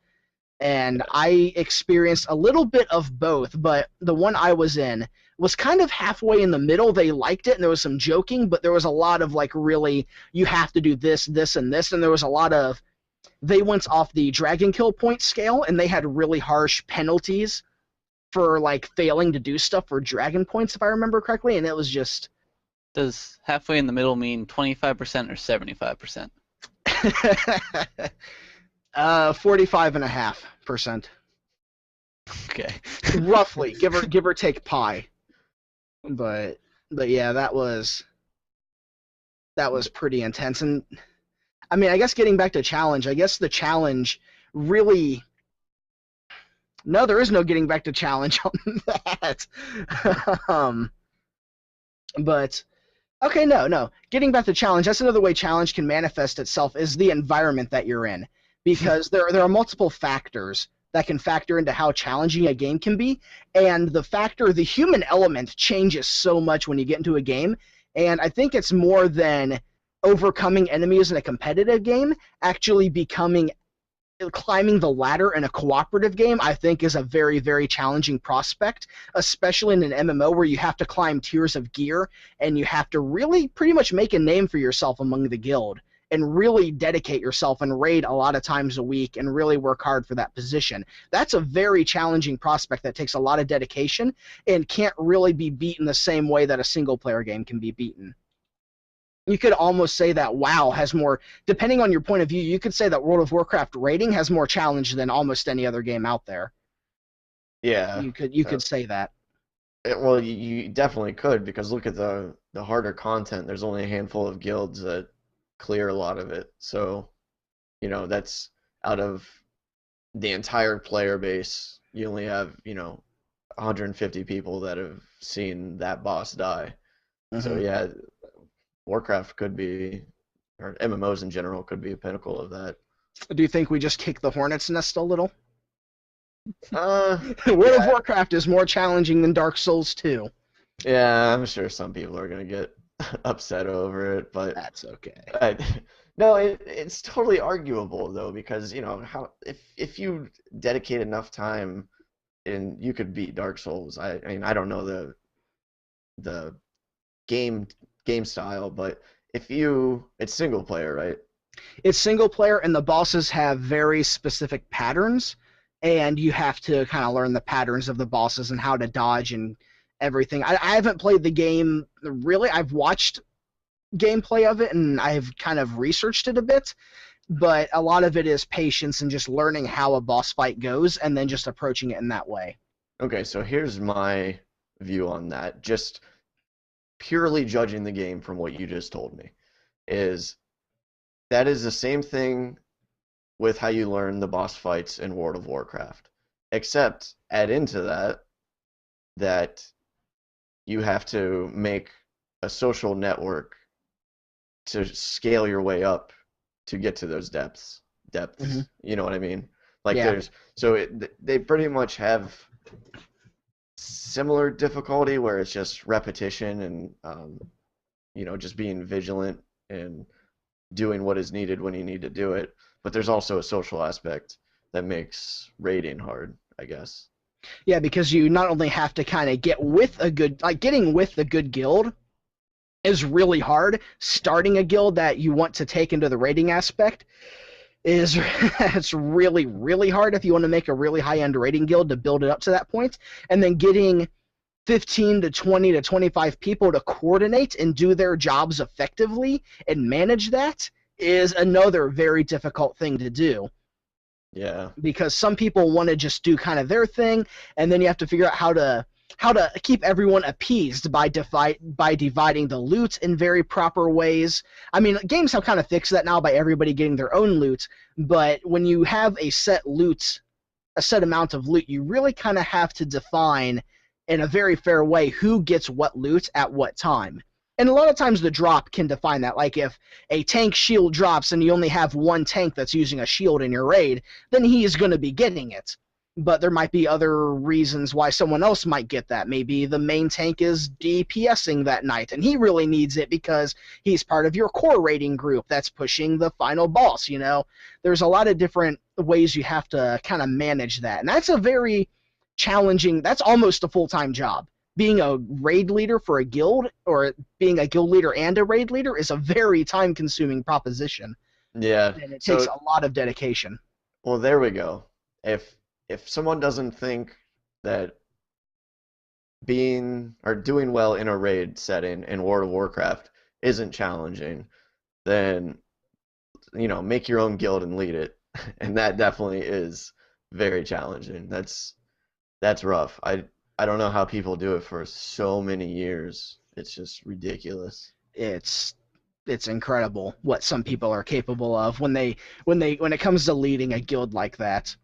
And I experienced a little bit of both, but the one I was in was kind of halfway in the middle. They liked it, and there was some joking, but there was a lot of, like, really, you have to do this, this, and this, and there was a lot of, they went off the dragon kill point scale, and they had really harsh penalties for, like, failing to do stuff for dragon points, if I remember correctly, and it was just... Does halfway in the middle mean 25% or 75%? 45.5%. Okay. Roughly, give or take pi. But yeah, that was pretty intense. And I mean, I guess getting back to challenge, I guess the challenge really, no, there is no getting back to challenge on that. But okay, no, getting back to challenge, that's another way challenge can manifest itself, is the environment that you're in, because there are multiple factors that can factor into how challenging a game can be, and the human element changes so much when you get into a game, and I think it's more than overcoming enemies in a competitive game. Actually climbing the ladder in a cooperative game, I think, is a very, very challenging prospect, especially in an MMO where you have to climb tiers of gear, and you have to really pretty much make a name for yourself among the guild, and really dedicate yourself and raid a lot of times a week and really work hard for that position. That's a very challenging prospect that takes a lot of dedication and can't really be beaten the same way that a single-player game can be beaten. You could almost say that WoW has more, depending on your point of view, you could say that World of Warcraft raiding has more challenge than almost any other game out there. Yeah. You could say that. Well, you definitely could, because look at the harder content. There's only a handful of guilds that clear a lot of it. So, that's out of the entire player base, you only have, 150 people that have seen that boss die. Mm-hmm. So yeah, Warcraft could be, or MMOs in general, could be a pinnacle of that. Do you think we just kick the hornet's nest a little? World of Warcraft is more challenging than Dark Souls 2. Yeah, I'm sure some people are going to get upset over it, but that's okay. No, it's totally arguable though, because how if you dedicate enough time and you could beat Dark Souls. I mean I don't know the game game style, but if you it's single player, right? It's single player, and the bosses have very specific patterns, and you have to kind of learn the patterns of the bosses and how to dodge and everything. I haven't played the game really. I've watched gameplay of it, and I've kind of researched it a bit, but a lot of it is patience and just learning how a boss fight goes and then just approaching it in that way. Okay, so here's my view on that. Just purely judging the game from what you just told me is that is the same thing with how you learn the boss fights in World of Warcraft, except add into that you have to make a social network to scale your way up to get to those depths. Mm-hmm. You know what I mean? Like Yeah. they pretty much have similar difficulty where it's just repetition and just being vigilant and doing what is needed when you need to do it. But there's also a social aspect that makes raiding hard, I guess. Yeah, because you not only have to kind of get with a good, like getting with a good guild is really hard. Starting a guild that you want to take into the raiding aspect is it's really, really hard if you want to make a really high-end raiding guild to build it up to that point. And then getting 15 to 20 to 25 people to coordinate and do their jobs effectively and manage that is another very difficult thing to do. Yeah. Because some people want to just do kind of their thing, and then you have to figure out how to keep everyone appeased by dividing the loot in very proper ways. I mean, games have kind of fixed that now by everybody getting their own loot, but when you have a set amount of loot, you really kind of have to define in a very fair way who gets what loot at what time. And a lot of times the drop can define that. Like if a tank shield drops and you only have one tank that's using a shield in your raid, then he is going to be getting it. But there might be other reasons why someone else might get that. Maybe the main tank is DPSing that night, and he really needs it because he's part of your core raiding group that's pushing the final boss, There's a lot of different ways you have to kind of manage that. And that's a very challenging, that's almost a full-time job. Being a raid leader for a guild, or being a guild leader and a raid leader, is a very time-consuming proposition. Yeah. And it takes a lot of dedication. Well, there we go. If someone doesn't think that being or doing well in a raid setting in World of Warcraft isn't challenging, then make your own guild and lead it. And that definitely is very challenging. That's rough. I don't know how people do it for so many years. It's just ridiculous. It's incredible what some people are capable of when it comes to leading a guild like that.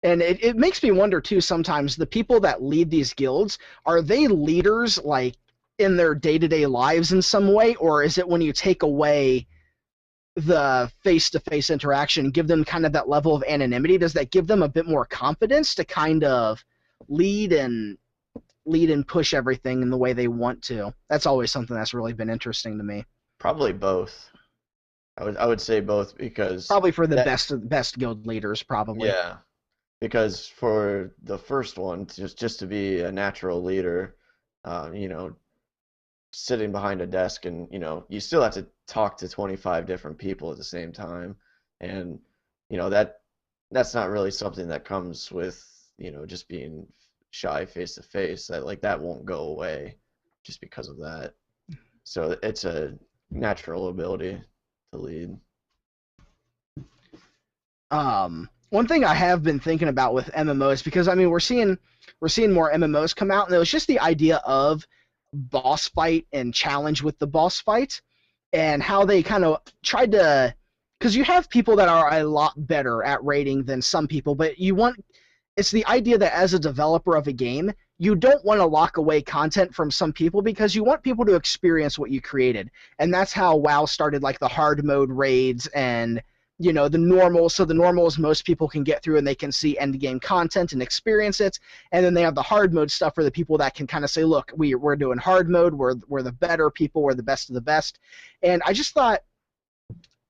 And it makes me wonder too sometimes, the people that lead these guilds, are they leaders like in their day-to-day lives in some way, or is it when you take away the face-to-face interaction and give them kind of that level of anonymity, does that give them a bit more confidence to kind of lead and push everything in the way they want to? That's always something that's really been interesting to me. Probably both. I would say both, because probably for the best guild leaders, probably. Yeah, because for the first one, just to be a natural leader, sitting behind a desk and you still have to talk to 25 different people at the same time, and that's not really something that comes with just being shy face to face. That won't go away just because of that. So it's a natural ability to lead. One thing I have been thinking about with MMOs, because I mean we're seeing more MMOs come out, and it was just the idea of boss fight and challenge with the boss fight, and how they kind of tried to, because you have people that are a lot better at raiding than some people, but it's the idea that as a developer of a game, you don't want to lock away content from some people, because you want people to experience what you created. And that's how WoW started, like the hard mode raids and the normal. So the normals most people can get through and they can see end game content and experience it. And then they have the hard mode stuff for the people that can kind of say, look, we're doing hard mode, we're the better people, we're the best of the best. And I just thought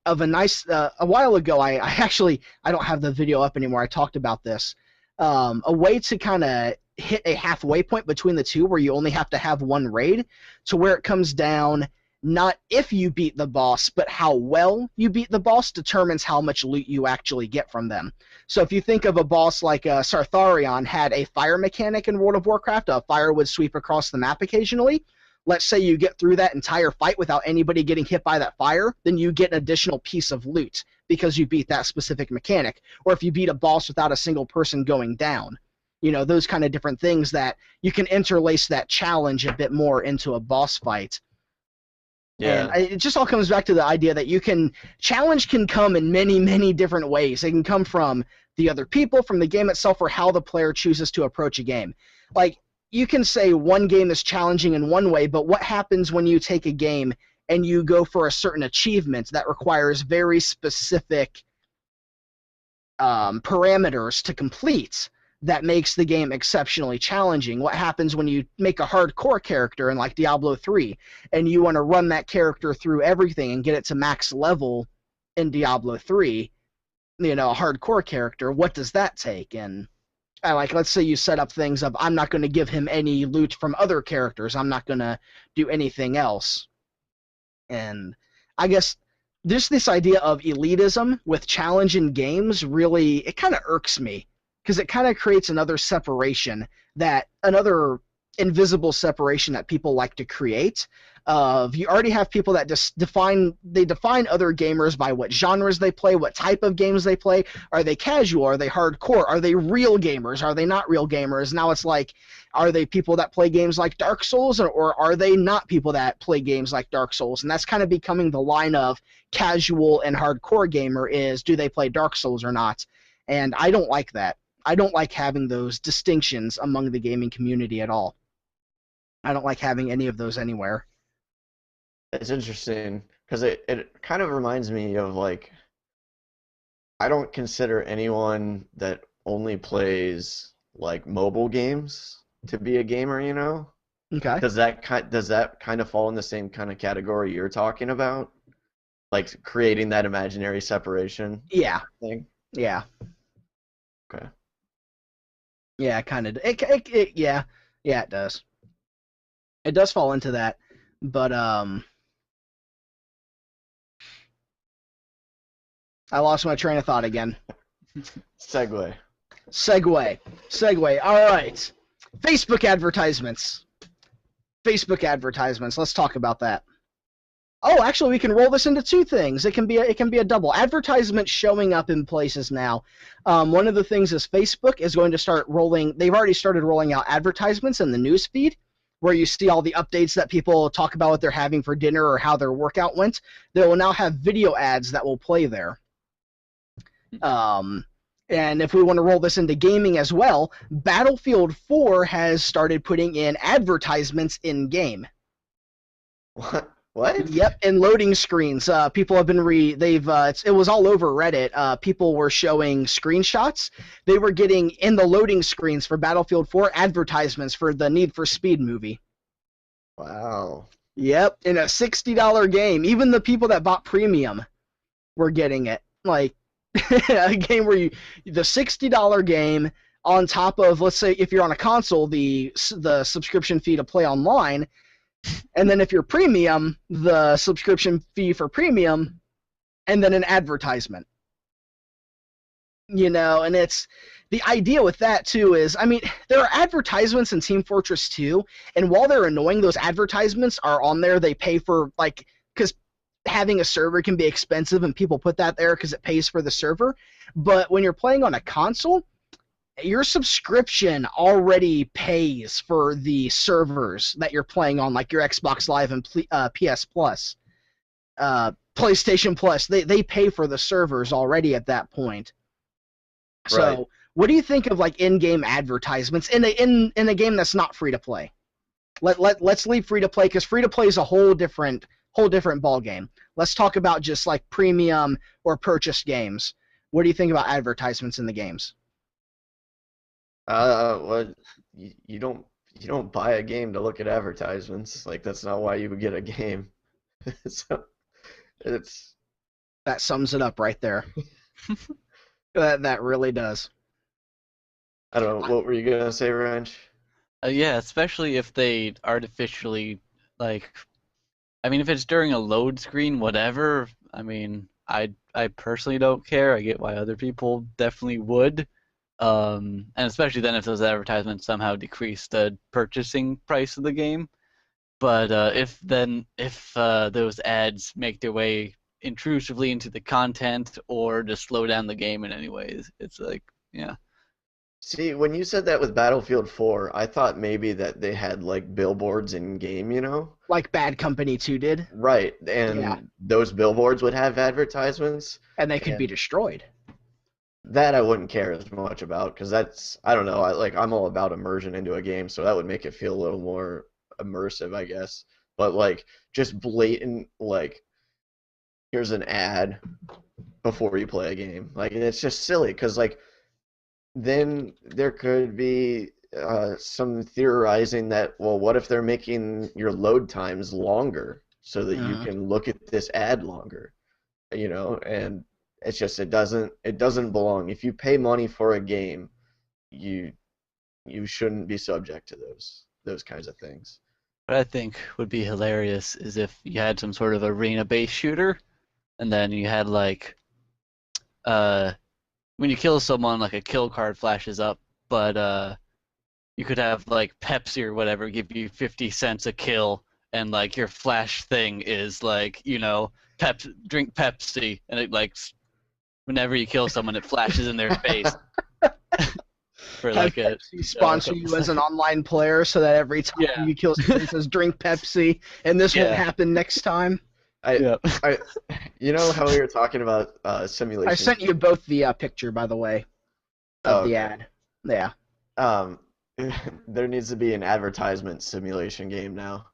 of a nice a while ago. I actually I don't have the video up anymore. I talked about this. A way to kind of hit a halfway point between the two, where you only have to have one raid, to where it comes down not if you beat the boss, but how well you beat the boss determines how much loot you actually get from them. So if you think of a boss like Sartharion had a fire mechanic in World of Warcraft, a fire would sweep across the map occasionally. Let's say you get through that entire fight without anybody getting hit by that fire, then you get an additional piece of loot because you beat that specific mechanic. Or if you beat a boss without a single person going down. You know, those kind of different things that you can interlace that challenge a bit more into a boss fight. Yeah. And it just all comes back to the idea that challenge can come in many, many different ways. It can come from the other people, from the game itself, or how the player chooses to approach a game. Like, you can say one game is challenging in one way, but what happens when you take a game and you go for a certain achievement that requires very specific parameters to complete that makes the game exceptionally challenging? What happens when you make a hardcore character in like Diablo 3 and you want to run that character through everything and get it to max level in Diablo 3, you know, a hardcore character, what does that take? And like, let's say you set up things of, I'm not going to give him any loot from other characters, I'm not going to do anything else. And I guess just this idea of elitism with challenge in games really, it kind of irks me, because it kind of creates another separation, another invisible separation that people like to create. You already have people that just define other gamers by what genres they play, what type of games they play. Are they casual? Are they hardcore? Are they real gamers? Are they not real gamers? Now it's like, are they people that play games like Dark Souls, or are they not people that play games like Dark Souls? And that's kind of becoming the line of casual and hardcore gamer is, do they play Dark Souls or not? And I don't like that. I don't like having those distinctions among the gaming community at all. I don't like having any of those anywhere. It's interesting because it kind of reminds me of, like, I don't consider anyone that only plays like mobile games to be a gamer, you know? Okay. Does that kind of fall in the same kind of category you're talking about? Like creating that imaginary separation Yeah. thing? Yeah. Okay. Yeah, kind of. Yeah, it does. It does fall into that, but I lost my train of thought again. Segue. All right. Facebook advertisements. Let's talk about that. Oh, actually, we can roll this into two things. It can be a double. Advertisements showing up in places now. One of the things is Facebook is going to start rolling. They've already started rolling out advertisements in the news feed, where you see all the updates that people talk about what they're having for dinner or how their workout went. They will now have video ads that will play there. And if we want to roll this into gaming as well, Battlefield 4 has started putting in advertisements in game. What? Yep, and loading screens. People have been it was all over Reddit. People were showing screenshots. They were getting in the loading screens for Battlefield 4 advertisements for the Need for Speed movie. Wow. Yep, in a $60 game. Even the people that bought premium were getting it. Like a game where the $60 game on top of, let's say if you're on a console, the subscription fee to play online. And then if you're premium, the subscription fee for premium, and then an advertisement. You know, and it's the idea with that too is, I mean, there are advertisements in Team Fortress 2, and while they're annoying, those advertisements are on there. They pay for, like, because having a server can be expensive, and people put that there because it pays for the server. But when you're playing on a console, your subscription already pays for the servers that you're playing on, like your Xbox Live and PS Plus, PlayStation Plus. They pay for the servers already at that point. So, Right. What do you think of like in-game advertisements in a game that's not free to play? Let's leave free to play, because free to play is a whole different ball game. Let's talk about just like premium or purchased games. What do you think about advertisements in the games? Well, you don't buy a game to look at advertisements. Like, that's not why you would get a game. So it's That sums it up right there. That really does. I don't know. What were you gonna say, Wrench? Yeah, especially if they artificially, like, I mean, if it's during a load screen, whatever. I mean, I personally don't care. I get why other people definitely would. And especially then if those advertisements somehow decrease the purchasing price of the game. But if those ads make their way intrusively into the content or just slow down the game in any ways, it's like, yeah. See, when you said that with Battlefield 4, I thought maybe that they had like billboards in game, you know? Like Bad Company 2 did. Right, and Yeah. those billboards would have advertisements. And they could be destroyed. That I wouldn't care as much about because that's, I don't know, I'm all about immersion into a game, so that would make it feel a little more immersive, I guess. But like just blatant, like, here's an ad before you play a game. Like, it's just silly because like then there could be some theorizing that, well, what if they're making your load times longer so that you can look at this ad longer, you know? And it's just it doesn't belong. If you pay money for a game, you shouldn't be subject to those kinds of things. What I think would be hilarious is if you had some sort of arena-based shooter, and then you had like, when you kill someone, like a kill card flashes up, but you could have like Pepsi or whatever give you 50 cents a kill, and like your flash thing is like, you know, drink Pepsi, and it like whenever you kill someone, it flashes in their face. For like have Pepsi sponsor you as an online player so that every time you kill someone it says drink Pepsi, and this won't happen next time. You know how we were talking about simulation? I sent you both the picture, by the way, of the ad. Yeah. There needs to be an advertisement simulation game now,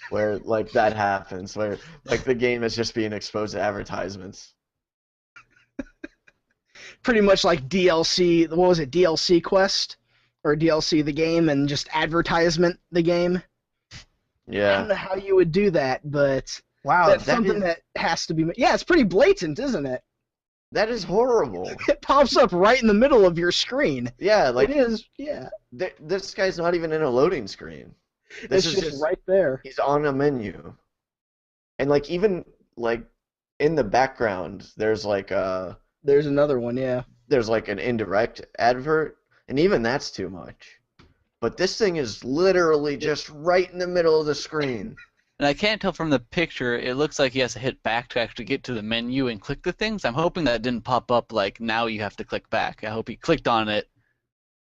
where like that happens, where like the game is just being exposed to advertisements. Pretty much like DLC. What was it? DLC Quest or DLC the game, and just advertisement the game. Yeah. I don't know how you would do that, but wow, that's something that has to be. Yeah, it's pretty blatant, isn't it? That is horrible. It pops up right in the middle of your screen. Yeah, like it is. Yeah. This guy's not even in a loading screen. This is just right there. He's on a menu, and like even like in the background, there's like There's another one, yeah. There's like an indirect advert, and even that's too much. But this thing is literally just right in the middle of the screen. And I can't tell from the picture, it looks like he has to hit back to actually get to the menu and click the things. I'm hoping that didn't pop up like, now you have to click back. I hope he clicked on it,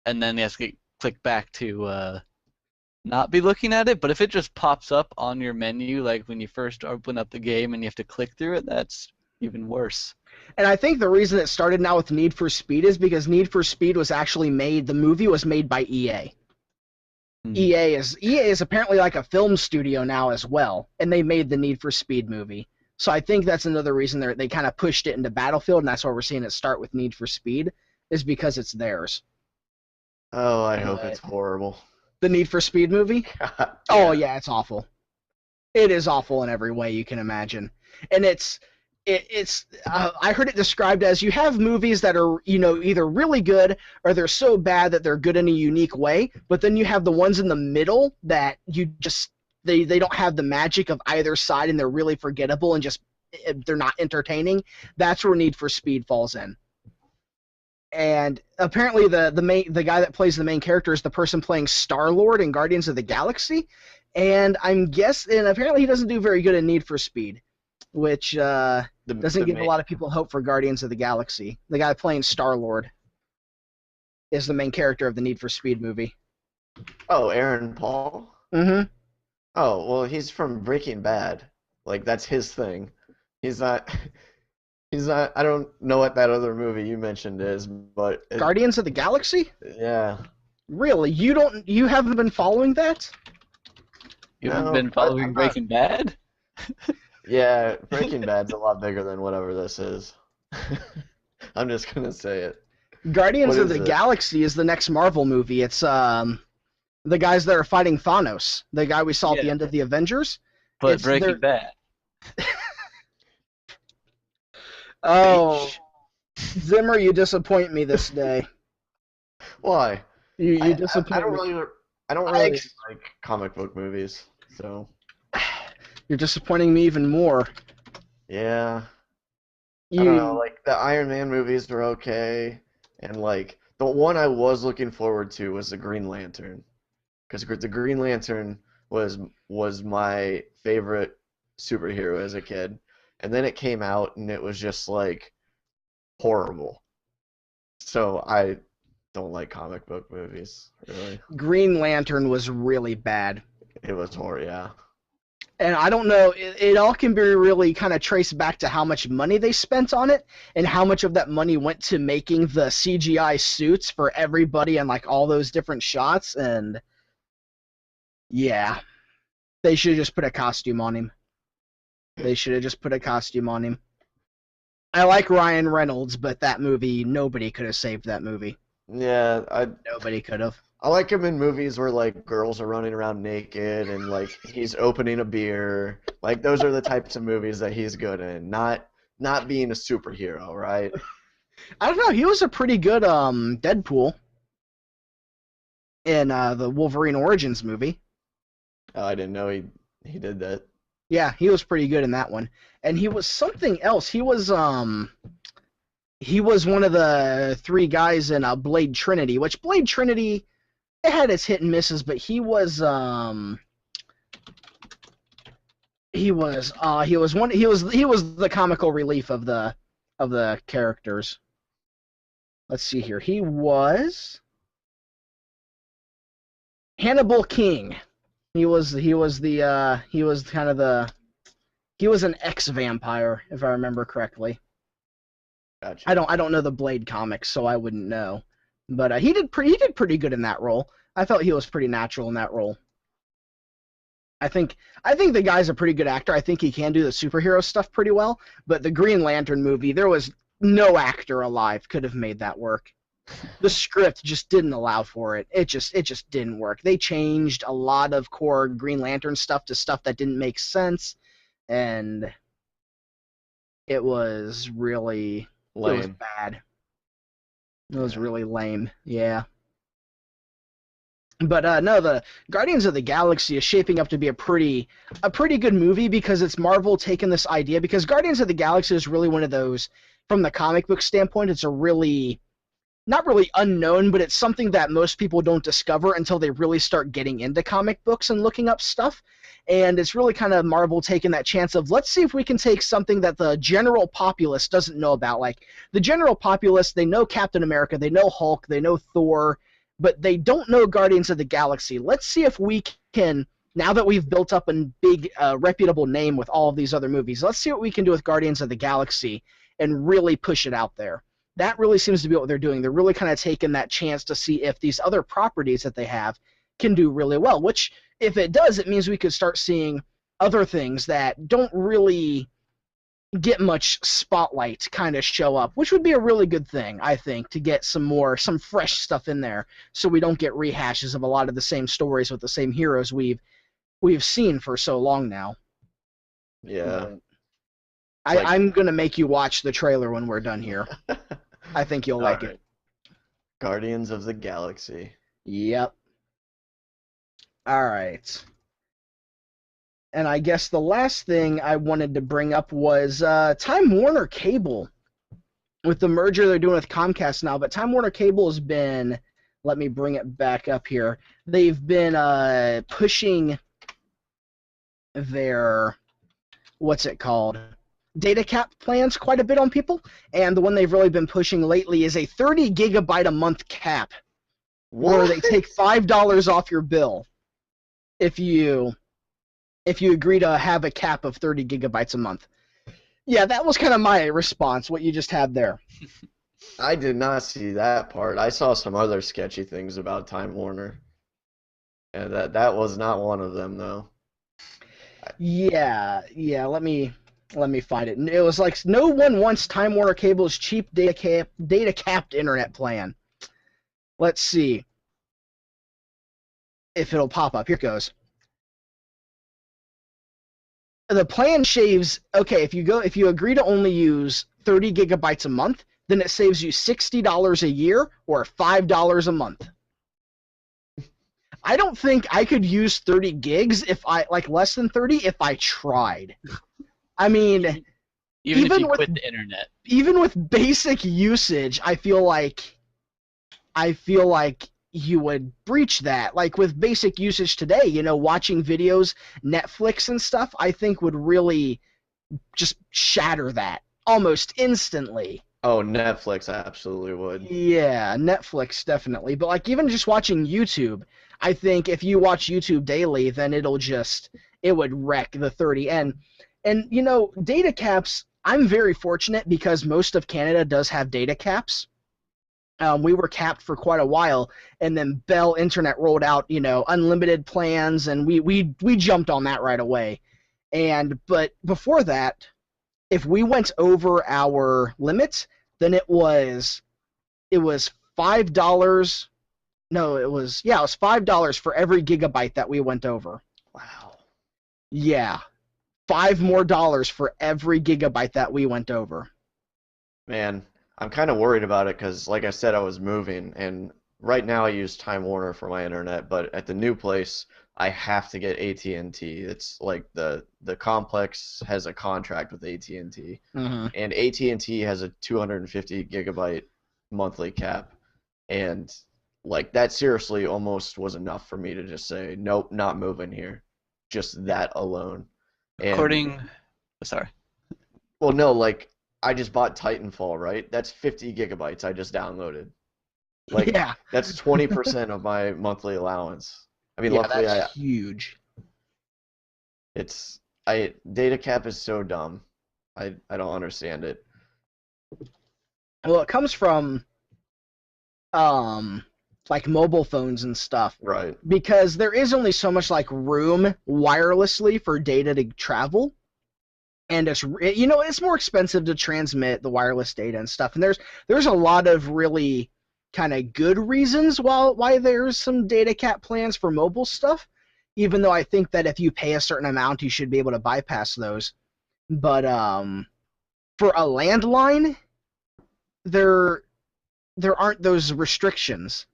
and then he has to click back to not be looking at it. But if it just pops up on your menu, like when you first open up the game and you have to click through it, that's even worse. And I think the reason it started now with Need for Speed is because Need for Speed was actually made, the movie was made by EA. EA is apparently like a film studio now as well, and they made the Need for Speed movie. So I think that's another reason they kind of pushed it into Battlefield, and that's why we're seeing it start with Need for Speed, is because it's theirs. Oh, I hope it's horrible. The Need for Speed movie? Yeah. Oh, yeah, it's awful. It is awful in every way you can imagine. And it's I heard it described as you have movies that are, you know, either really good or they're so bad that they're good in a unique way, but then you have the ones in the middle that you just they don't have the magic of either side, and they're really forgettable and just they're not entertaining. That's where Need for Speed falls in. And apparently the guy that plays the main character is the person playing Star-Lord in Guardians of the Galaxy, and apparently he doesn't do very good in Need for Speed, which doesn't give a lot of people hope for Guardians of the Galaxy. The guy playing Star-Lord is the main character of the Need for Speed movie. Oh, Aaron Paul? Mm-hmm. Oh, well, he's from Breaking Bad. Like, that's his thing. He's not, I don't know what that other movie you mentioned is, but... Guardians of the Galaxy? Yeah. Really? You haven't been following that? You haven't been following Breaking Bad? Yeah, Breaking Bad's a lot bigger than whatever this is. I'm just gonna say it. Guardians of the Galaxy is the next Marvel movie. It's the guys that are fighting Thanos, the guy we saw at the end of the Avengers. But Breaking Bad. Oh, Zimmer, you disappoint me this day. Why? You I don't disappoint me. really I don't I really ex- like comic book movies, so You're disappointing me even more. yeah. I don't know. You Like the Iron Man movies were okay, and like the one I was looking forward to was the Green Lantern, because the Green Lantern was my favorite superhero as a kid, and then it came out and it was just like horrible. So I don't like comic book movies, really. Green Lantern was really bad. It was horrible, yeah. And I don't know, it all can be really kind of traced back to how much money they spent on it and how much of that money went to making the CGI suits for everybody and like all those different shots. And yeah, they should have just put a costume on him. They should have just put a costume on him. I like Ryan Reynolds, but that movie, nobody could have saved that movie. Yeah, Nobody could have. I like him in movies where like girls are running around naked and like he's opening a beer. Like those are the types of movies that he's good in, not being a superhero, right? I don't know. He was a pretty good Deadpool in the Wolverine Origins movie. Oh, I didn't know he did that. Yeah, he was pretty good in that one. And he was something else. He was one of the three guys in Blade Trinity, which Blade Trinity it had its hit and misses, but he was the comical relief of the characters. Let's see here. He was Hannibal King. He was an ex-vampire, if I remember correctly. Gotcha. I don't know the Blade comics, so I wouldn't know. But he did pretty good in that role. I felt he was pretty natural in that role. I think the guy's a pretty good actor. I think he can do the superhero stuff pretty well. But the Green Lantern movie, there was no actor alive could have made that work. The script just didn't allow for it. It just didn't work. They changed a lot of core Green Lantern stuff to stuff that didn't make sense, and it was really Lame. It was bad. It was really lame. Yeah. But no, the Guardians of the Galaxy is shaping up to be a pretty good movie because it's Marvel taking this idea, because Guardians of the Galaxy is really one of those, from the comic book standpoint, it's a really not really unknown, but it's something that most people don't discover until they really start getting into comic books and looking up stuff. And it's really kind of Marvel taking that chance of, let's see if we can take something that the general populace doesn't know about. Like, the general populace, they know Captain America, they know Hulk, they know Thor, but they don't know Guardians of the Galaxy. Let's see if we can, now that we've built up a big, reputable name with all of these other movies, let's see what we can do with Guardians of the Galaxy and really push it out there. That really seems to be what they're doing. They're really kind of taking that chance to see if these other properties that they have can do really well, which, if it does, it means we could start seeing other things that don't really get much spotlight kind of show up, which would be a really good thing, I think, to get some fresh stuff in there so we don't get rehashes of a lot of the same stories with the same heroes we've seen for so long now. Yeah. I'm going to make you watch the trailer when we're done here. I think you'll like it. Guardians of the Galaxy. Yep. All right. And I guess the last thing I wanted to bring up was Time Warner Cable. With the merger they're doing with Comcast now, but Time Warner Cable has been, let me bring it back up here, they've been pushing their, what's it called, data cap plans quite a bit on people, and the one they've really been pushing lately is a 30 gigabyte a month cap, where they take $5 off your bill if you agree to have a cap of 30 gigabytes a month. Yeah, that was kind of my response, what you just had there. I did not see that part. I saw some other sketchy things about Time Warner. And that was not one of them, though. Yeah, let me find it. It was like, no one wants Time Warner Cable's cheap data capped internet plan. Let's see if it'll pop up. Here it goes. the plan shaves. Okay, if you agree to only use 30 gigabytes a month, then it saves you $60 a year or $5 a month. I don't think I could use 30 gigs if I like less than 30 if I tried. I mean, Even if you with quit the internet. even with basic usage, I feel like you would breach that. Like with basic usage today, watching videos, Netflix and stuff, I think would really just shatter that almost instantly. Oh, Netflix absolutely would. Yeah, Netflix definitely. But like even just watching YouTube, I think if you watch YouTube daily, then it would wreck the 30. And data caps, I'm very fortunate because most of Canada does have data caps. We were capped for quite a while, and then Bell Internet rolled out, unlimited plans, and we jumped on that right away. But before that, if we went over our limits, then it was $5. No, it was $5 for every gigabyte that we went over. Wow. Yeah, $5 more for every gigabyte that we went over. Man, I'm kind of worried about it because, like I said, I was moving, and right now I use Time Warner for my internet, but at the new place, I have to get AT&T. It's like the complex has a contract with AT&T, Mhm. and AT&T has a 250 gigabyte monthly cap, and like that seriously almost was enough for me to just say, nope, not moving here. Just that alone. And, Sorry. well, no, like I just bought Titanfall, right? That's 50 gigabytes I just downloaded. Like Yeah. that's 20% of my monthly allowance. I mean, Yeah, luckily that's huge. data cap is so dumb. I don't understand it. Well, it comes from like mobile phones and stuff. Right. Because there is only so much like room wirelessly for data to travel. And it's more expensive to transmit the wireless data and stuff. And there's a lot of really kind of good reasons why there's some data cap plans for mobile stuff, even though I think that if you pay a certain amount, you should be able to bypass those. But for a landline, there aren't those restrictions.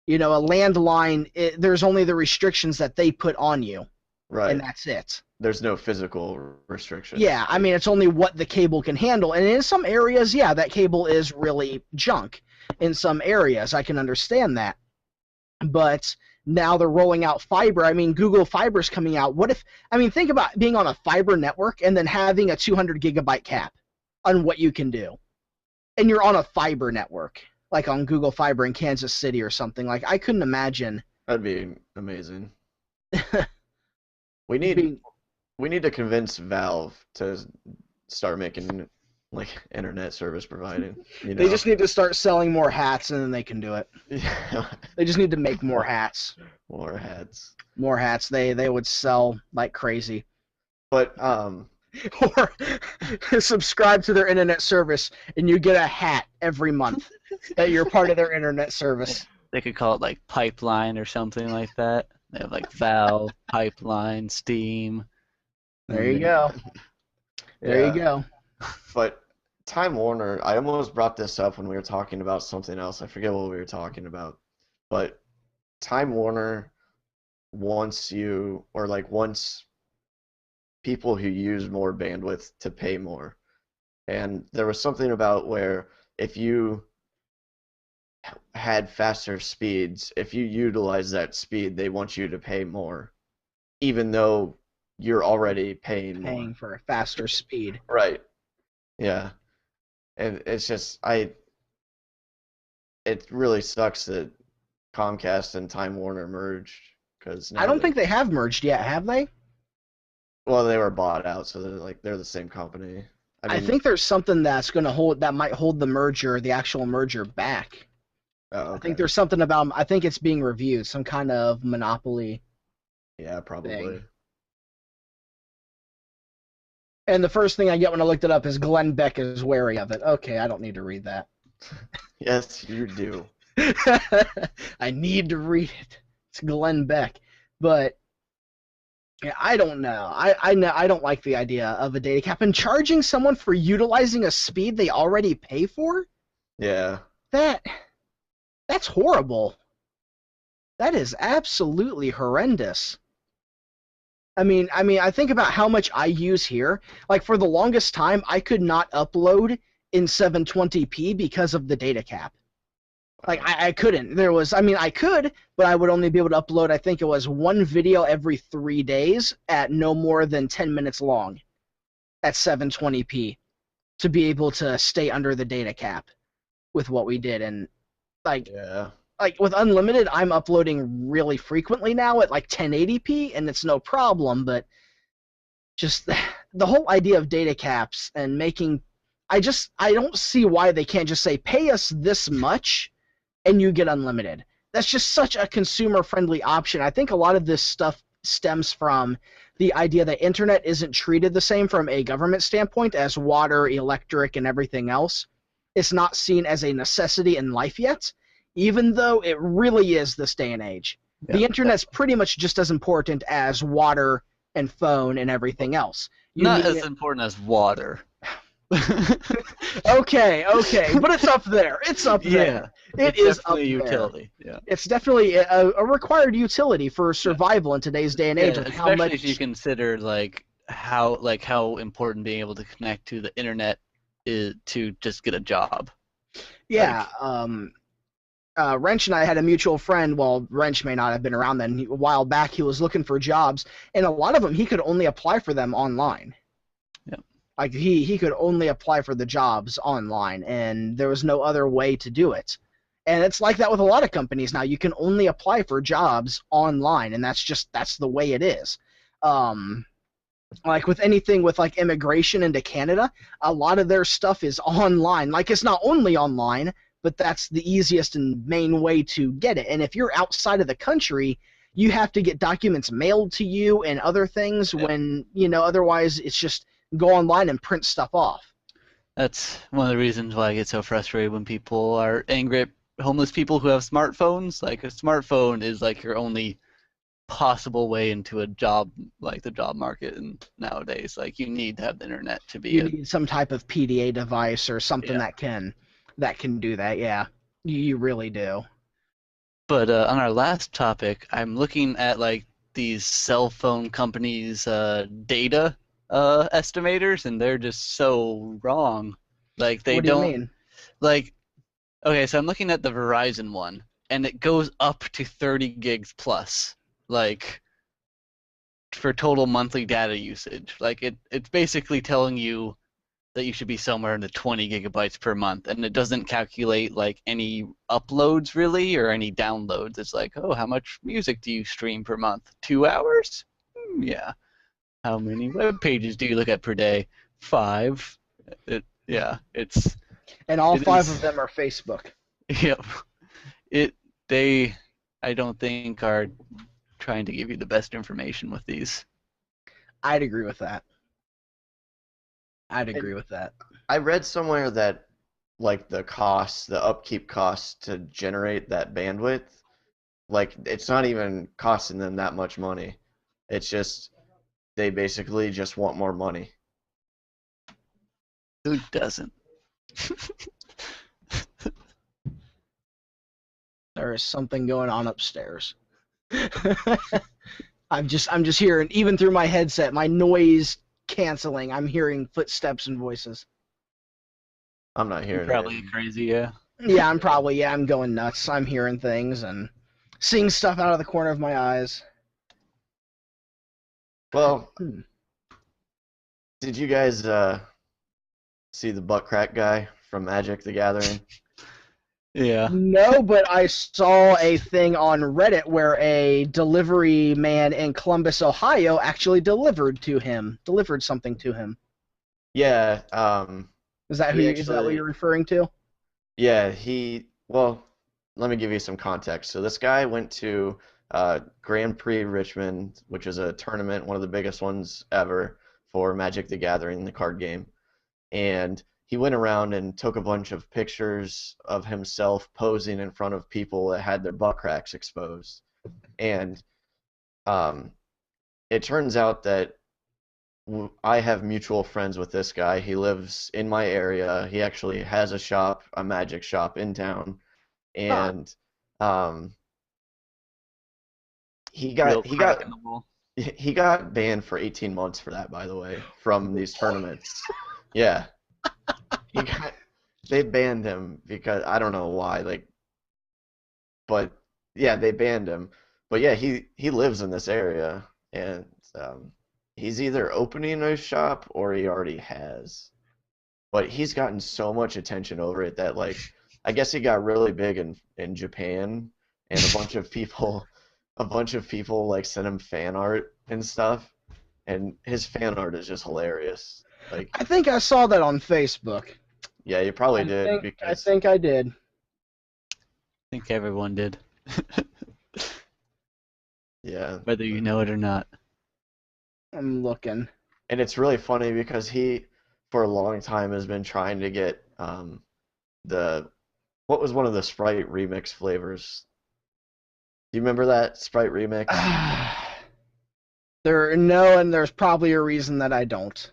A landline, there's only the restrictions that they put on you, Right. and that's it. There's no physical restrictions. Yeah, I mean, it's only what the cable can handle. And in some areas, yeah, that cable is really junk. In some areas, I can understand that. But now they're rolling out fiber. I mean, Google Fiber's coming out. Think about being on a fiber network and then having a 200 gigabyte cap on what you can do. And you're on a fiber network, like on Google Fiber in Kansas City or something. Like, I couldn't imagine. That'd be amazing. We need to convince Valve to start making like internet service providing. They just need to start selling more hats, and then they can do it. They just need to make more hats. More hats. More hats. They would sell like crazy. But Or subscribe to their internet service, and you get a hat every month that you're part of their internet service. They could call it like Pipeline or something like that. They have like Valve, Pipeline, Steam. There you go. There you go. But Time Warner, I almost brought this up when we were talking about something else. I forget what we were talking about. But Time Warner wants people who use more bandwidth to pay more. And there was something about where if you had faster speeds, if you utilize that speed, they want you to pay more, even though you're already paying more. For a faster speed. Right. Yeah. And it's just it really sucks that Comcast and Time Warner merged because I don't think they have merged yet, have they? Well, they were bought out, so they're the same company. I think there's something that might hold the actual merger back. Oh, okay. I think there's something about. I think it's being reviewed, some kind of monopoly. Yeah, probably. Thing. And the first thing I get when I looked it up is Glenn Beck is wary of it. Okay, I don't need to read that. Yes, you do. I need to read it. It's Glenn Beck. But Yeah, I don't know. I don't like the idea of a data cap and charging someone for utilizing a speed they already pay for. Yeah. That that's horrible. That is absolutely horrendous. I think about how much I use here. Like for the longest time, I could not upload in 720p because of the data cap. Like I couldn't. I could, but I would only be able to upload. I think it was one video every 3 days at no more than 10 minutes long, at 720p, to be able to stay under the data cap with what we did. And like Yeah. like with unlimited, I'm uploading really frequently now at like 1080p, and it's no problem. But just the whole idea of data caps and making, I don't see why they can't just say pay us this much and you get unlimited. That's just such a consumer friendly option. I think a lot of this stuff stems from the idea that internet isn't treated the same from a government standpoint as water, electric, and everything else. It's not seen as a necessity in life yet, even though it really is this day and age. Yeah. The internet's pretty much just as important as water and phone and everything else. Not as important as water. Okay, but it's up there. It's up there. Yeah, It is up definitely a there. utility. Yeah. It's definitely a required utility for survival in today's day and age. Yeah, With especially how much if you consider how important being able to connect to the internet is to just get a job. yeah. Wrench and I had a mutual friend. Well, Wrench may not have been around then. A while back, he was looking for jobs, and a lot of them he could only apply for them online. Yep. Like he could only apply for the jobs online, and there was no other way to do it. And it's like that with a lot of companies now. You can only apply for jobs online, and that's the way it is. Like with anything with like immigration into Canada, a lot of their stuff is online. Like it's not only online, but that's the easiest and main way to get it. And if you're outside of the country, you have to get documents mailed to you and other things when, otherwise it's just go online and print stuff off. That's one of the reasons why I get so frustrated when people are angry at homeless people who have smartphones. Like a smartphone is like your only possible way into a job, like the job market, and nowadays, like you need to have the internet to be. You need some type of PDA device or something that can do that. Yeah, you really do. But on our last topic, I'm looking at like these cell phone companies' data estimators, and they're just so wrong. Like they What do you don't mean? like. Okay, so I'm looking at the Verizon one, and it goes up to 30 gigs plus, like for total monthly data usage. Like it's basically telling you that you should be somewhere in the 20 gigabytes per month, and it doesn't calculate like any uploads really or any downloads. It's like, oh, how much music do you stream per month? 2 hours? Yeah. How many web pages do you look at per day? 5. It's And all it 5 is- of them are Facebook. Yep. They I don't think are trying to give you the best information with these. I'd agree with that. I read somewhere that like the upkeep costs to generate that bandwidth, like it's not even costing them that much money. It's just they basically just want more money. Who doesn't? There is something going on upstairs. I'm just hearing, even through my headset, my noise canceling, I'm hearing footsteps and voices. I'm not hearing Probably it. crazy, yeah. Yeah, I'm going nuts. I'm hearing things and seeing stuff out of the corner of my eyes. Well, did you guys see the butt crack guy from Magic the Gathering? Yeah. No, but I saw a thing on Reddit where a delivery man in Columbus, Ohio, actually delivered something to him. Yeah. Is that what you're referring to? Yeah. Well, let me give you some context. So this guy went to Grand Prix Richmond, which is a tournament, one of the biggest ones ever for Magic the Gathering, the card game, and he went around and took a bunch of pictures of himself posing in front of people that had their butt cracks exposed. And it turns out that I have mutual friends with this guy. He lives in my area. He actually has a shop, a magic shop in town, Huh. and he Real got he crack got in the wall. he got banned for 18 months for that, by the way, from these tournaments. Yeah, he got they banned him because I don't know why, like, but yeah, they banned him. But yeah, he lives in this area, and he's either opening a shop or he already has. But he's gotten so much attention over it that, like, I guess he got really big in Japan, and a bunch of people like sent him fan art and stuff, and his fan art is just hilarious. Like, I think I saw that on Facebook. yeah, you probably I did think I because think I did. I think everyone did, yeah, whether you know it or not. I'm looking. and it's really funny because he for a long time has been trying to get the what was one of the Sprite remix flavors? Do you remember that Sprite remix? And there's probably a reason that I don't.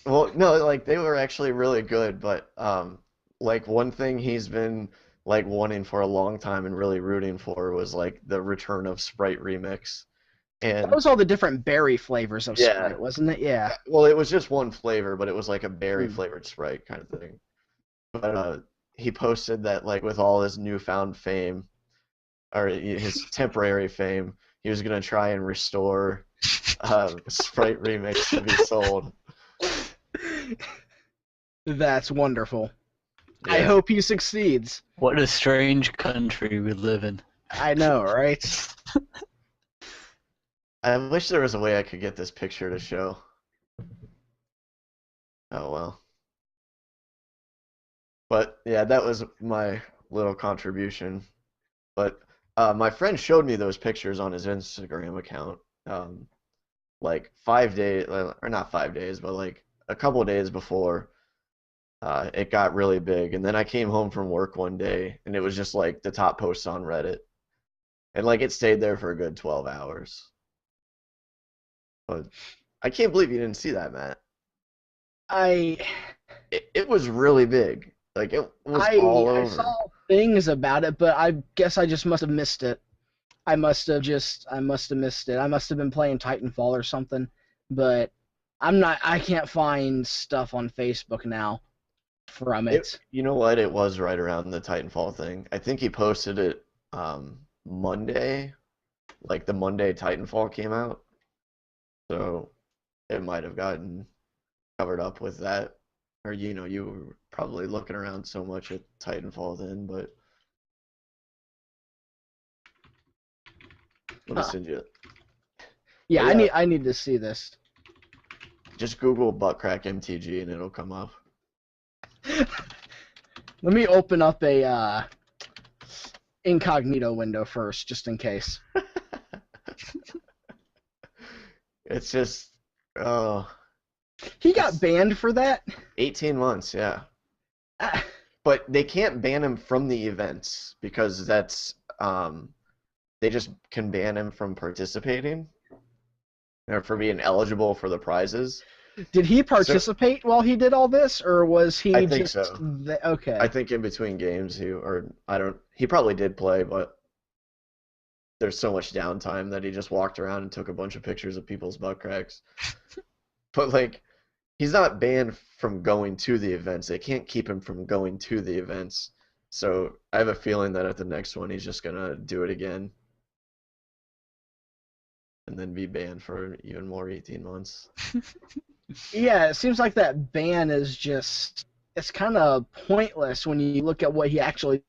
Well, no, like they were actually really good, but like one thing he's been like wanting for a long time and really rooting for was like the return of Sprite remix. That And was all the different berry flavors of yeah, Sprite, wasn't it? Yeah. well, it was just one flavor, but it was like a berry Hmm. flavored Sprite kind of thing. But he posted that like with all his newfound fame or his temporary fame, he was gonna try and restore Sprite remix to be sold. That's wonderful. I Yeah. hope he succeeds. What a strange country we live in. I know, right? I wish there was a way I could get this picture to show. Oh well. But yeah, that was my little contribution. But my friend showed me those pictures on his Instagram account, um, like 5 days, or not 5 days, but like a couple of days before it got really big. And then I came home from work one day, and it was just like the top posts on Reddit, and like it stayed there for a good 12 hours. But I can't believe you didn't see that, Matt. I It was really big. Like it was all I over. saw things about it, but I guess I just must have missed it. I must have missed it. I must have been playing Titanfall or something. But I can't find stuff on Facebook now from it. You know what? It was right around the Titanfall thing. I think he posted it Monday, like the Monday Titanfall came out. So it might have gotten covered up with that. Or you were probably looking around so much at Titanfall then, but let me Huh. send you it. Yeah, But yeah, I need to see this. just Google butt crack MTG and it'll come up. Let me open up a incognito window first, just in case. It's just, oh, He got it's banned for that? 18 months, yeah. Ah, But they can't ban him from the events because they just can ban him from participating or for being eligible for the prizes. did he So participate while he did all this, or was I he think just so. okay? I think in between games he probably did play, but there's so much downtime that he just walked around and took a bunch of pictures of people's butt cracks. But like he's not banned from going to the events. They can't keep him from going to the events. So I have a feeling that at the next one he's just gonna do it again and then be banned for even more 18 months. Yeah, it seems like that ban is just it's kind of pointless when you look at what he actually.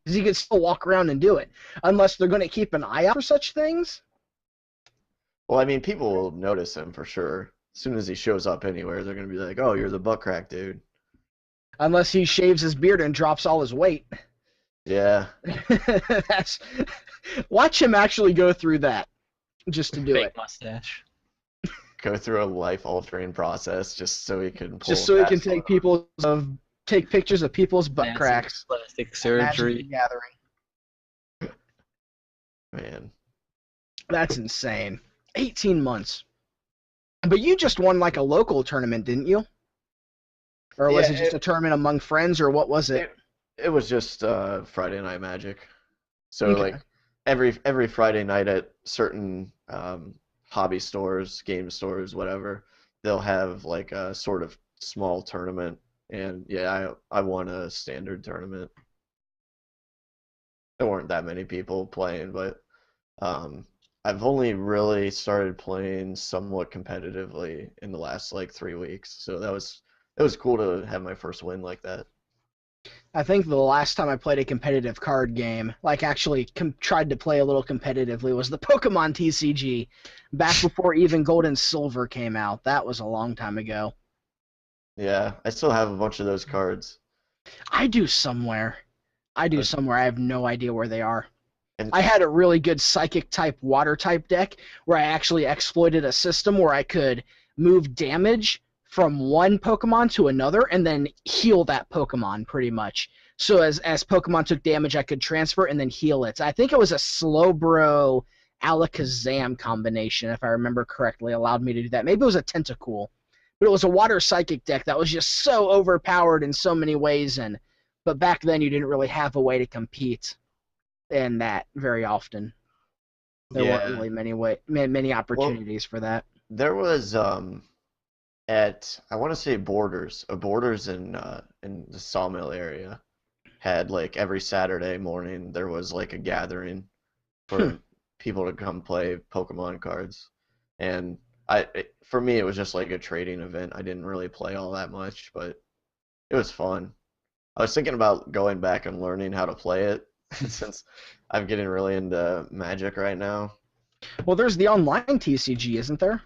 He can still walk around and do it, unless they're going to keep an eye out for such things. Well, I mean, people will notice him for sure. As soon as he shows up anywhere, they're gonna be like, "Oh, you're the butt crack dude." Unless he shaves his beard and drops all his weight. Yeah, That's watch him actually go through that just to do Fake it, mustache. go through a life-altering process just so he can pull just a so he fast can photo. take pictures of people's butt Fancy cracks. plastic Magic the surgery. Gathering. Man, That's insane. 18 months. But you just won like a local tournament, didn't you? Or was Yeah, it just a tournament among friends, or what was it? it was just Friday Night Magic. So Okay. like every Friday night at certain hobby stores, game stores, whatever, they'll have like a sort of small tournament. And yeah, I won a standard tournament. There weren't that many people playing, but um, I've only really started playing somewhat competitively in the last like 3 weeks. So it was cool to have my first win like that. I think the last time I played a competitive card game, like actually tried to play a little competitively, was the Pokemon TCG, back before even Gold and Silver came out. That was a long time ago. Yeah, I still have a bunch of those cards. I do somewhere. I do Uh, somewhere. I have no idea where they are. And I had a really good Psychic type, Water type deck where I actually exploited a system where I could move damage from one Pokemon to another and then heal that Pokemon pretty much. So as Pokemon took damage, I could transfer and then heal it. I think it was a Slowbro Alakazam combination, if I remember correctly, allowed me to do that. Maybe it was a Tentacool. But it was a Water Psychic deck that was just so overpowered in so many ways, but back then you didn't really have a way to compete in that very often. There weren't yeah, really many well, opportunities for that. there was at I want to say Borders in the Sawmill area had like every Saturday morning there was like a gathering Hmm. for people to come play Pokemon cards, and for me it was just like a trading event. I didn't really play all that much, but it was fun. I was thinking about going back and learning how to play it since I'm getting really into Magic right now. Well, there's the online TCG, isn't there?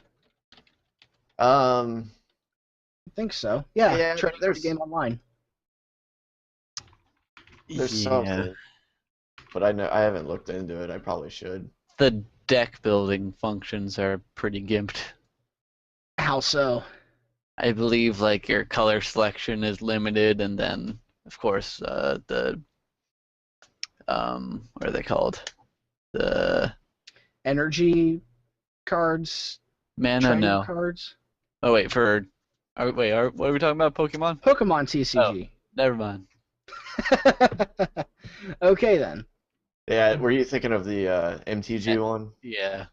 Um, I think so. Yeah, yeah, trading card game online. there's Yeah. something, but I haven't looked into it. I probably should. The deck building functions are pretty gimped. How so? I believe like your color selection is limited, and then of course the what are they called? The Energy cards, mana, trainer no. cards, Oh wait, what are we talking about? Pokemon? Pokemon Oh, TCG. never mind. Okay then. Yeah, were you thinking of the MTG one? Yeah.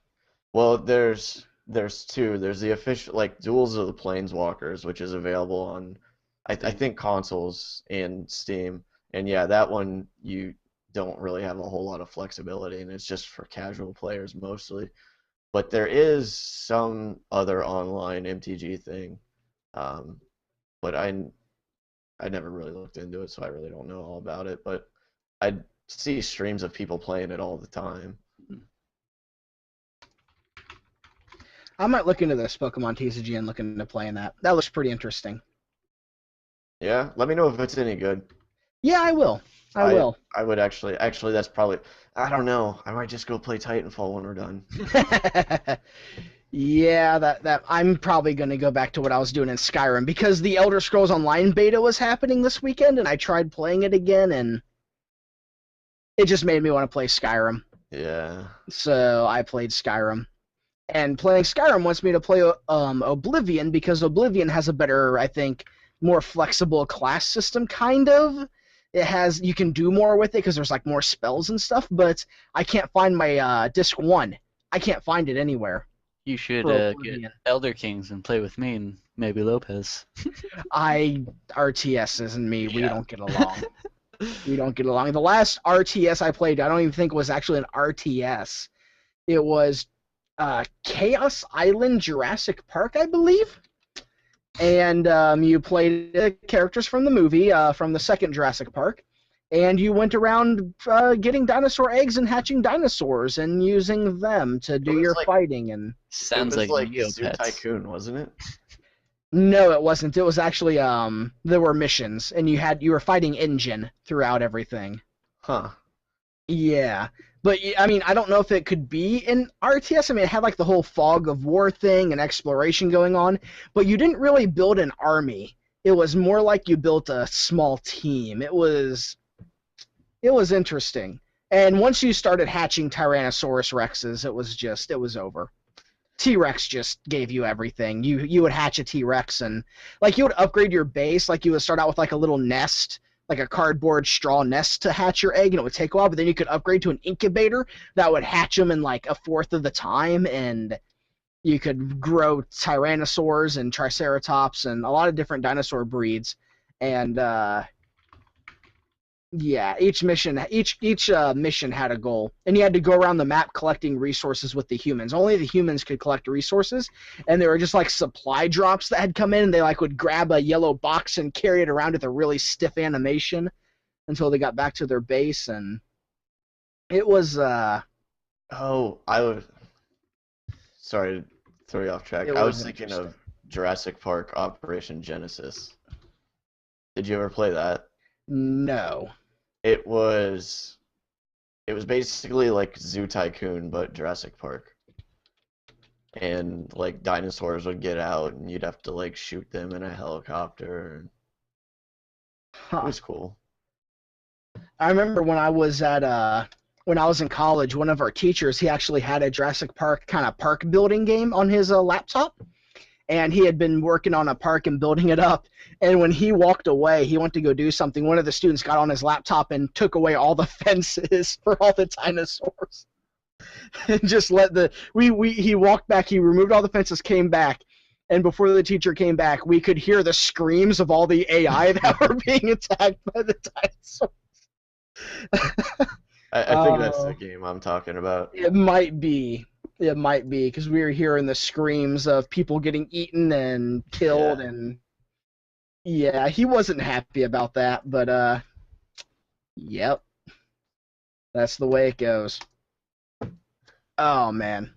Well, there's two. There's the official like Duels of the Planeswalkers, which is available on I think consoles and Steam. And yeah, that one you don't really have a whole lot of flexibility, and it's just for casual players mostly. But there is some other online MTG thing, um, but I never really looked into it, so I really don't know all about it. But I see streams of people playing it all the time. I might look into this Pokemon TCG and look into playing that. That looks pretty interesting. Yeah, let me know if it's any good. Yeah, I will. I I will. I would actually that's probably I don't know. I might just go play Titanfall when we're done. Yeah, that I'm probably gonna go back to what I was doing in Skyrim because the Elder Scrolls Online beta was happening this weekend, and I tried playing it again, and it just made me want to play Skyrim. Yeah. So I played Skyrim, and playing Skyrim wants me to play Oblivion because Oblivion has a better, I think, more flexible class system. Kind of, you can do more with it because there's like more spells and stuff. But I can't find my disc 1. I can't find it anywhere. You should For get Oblivion. Elder Kings and play with me and maybe Lopez. RTS and me, we Yeah. don't get along. We don't get along. The last RTS I played, I don't even think was actually an RTS. It was Chaos Island Jurassic Park, I believe. And you played the characters from the movie, from the second Jurassic Park, and you went around getting dinosaur eggs and hatching dinosaurs and using them to do your like fighting. And it Sounds was like like Zoo Neopets. Tycoon, wasn't it? no, it wasn't. It was actually there were missions, and you were fighting Engine throughout everything. Huh. Yeah, but I mean, I don't know if it could be an RTS. I mean, it had like the whole fog of war thing and exploration going on, but you didn't really build an army. It was more like you built a small team. It was interesting. And once you started hatching Tyrannosaurus Rexes, it was over. T-Rex just gave you everything. You would hatch a T-Rex, and like you would upgrade your base. Like you would start out with like a little nest, like a cardboard straw nest to hatch your egg, and it would take a while. But then you could upgrade to an incubator that would hatch them in like a fourth of the time, and you could grow tyrannosaurs and triceratops and a lot of different dinosaur breeds. And yeah, each mission had a goal, and you had to go around the map collecting resources with the humans. Only the humans could collect resources, and there were just like supply drops that had come in, and they like would grab a yellow box and carry it around with a really stiff animation until they got back to their base. And it was sorry to throw you off track. I was thinking of Jurassic Park Operation Genesis. Did you ever play that? No. It was basically like Zoo Tycoon, but Jurassic Park. And like dinosaurs would get out, and you'd have to like shoot them in a helicopter. It was cool. I remember when I was in college, one of our teachers, he actually had a Jurassic Park kind of park building game on his laptop. And he had been working on a park and building it up. And when he walked away, he went to go do something. One of the students got on his laptop and took away all the fences for all the dinosaurs. And just let he walked back, he removed all the fences, came back. And before the teacher came back, we could hear the screams of all the AI that were being attacked by the dinosaurs. I think that's the game I'm talking about. It might be. It might be, because we were hearing the screams of people getting eaten and killed, and yeah, he wasn't happy about that, but yep, that's the way it goes. Oh man.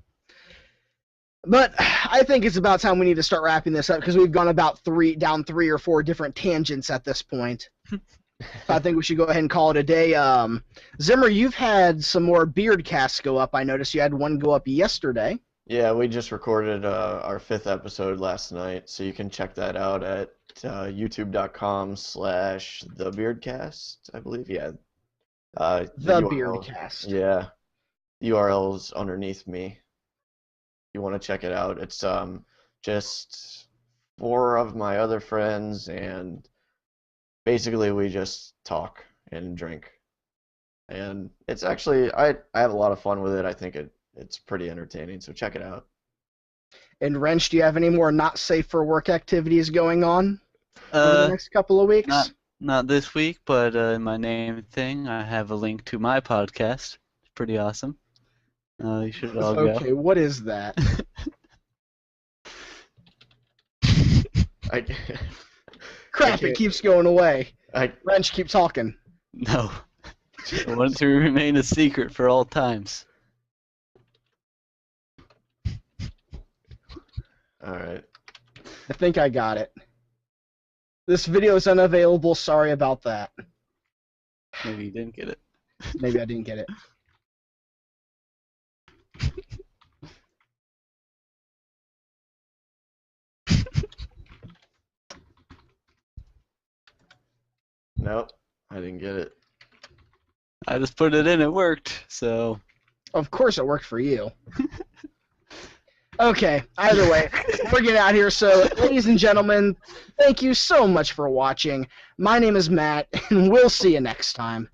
But I think it's about time we need to start wrapping this up, because we've gone about down three or four different tangents at this point. I think we should go ahead and call it a day. Zimmer, you've had some more Beerdcasts go up. I noticed you had one go up yesterday. Yeah, we just recorded our 5th episode last night, so you can check that out at youtube.com/thebeerdcast, I believe. Yeah. The URL, Beerdcast. Yeah. The URL is underneath me. You want to check it out. It's just 4 of my other friends, and basically we just talk and drink. And it's actually, I have a lot of fun with it. I think it's pretty entertaining, so check it out. And Wrench, do you have any more not safe for work activities going on over the next couple of weeks? Not this week, but in my name thing, I have a link to my podcast. It's pretty awesome. You should all go. Okay, what is that? Crap, it keeps going away. Wrench, keep talking. No. I want it to remain a secret for all times. Alright. I think I got it. This video is unavailable. Sorry about that. Maybe you didn't get it. Maybe I didn't get it. Nope, I didn't get it. I just put it in, it worked, so... Of course it worked for you. Okay, either way, we're getting out here, so ladies and gentlemen, thank you so much for watching. My name is Matt, and we'll see you next time.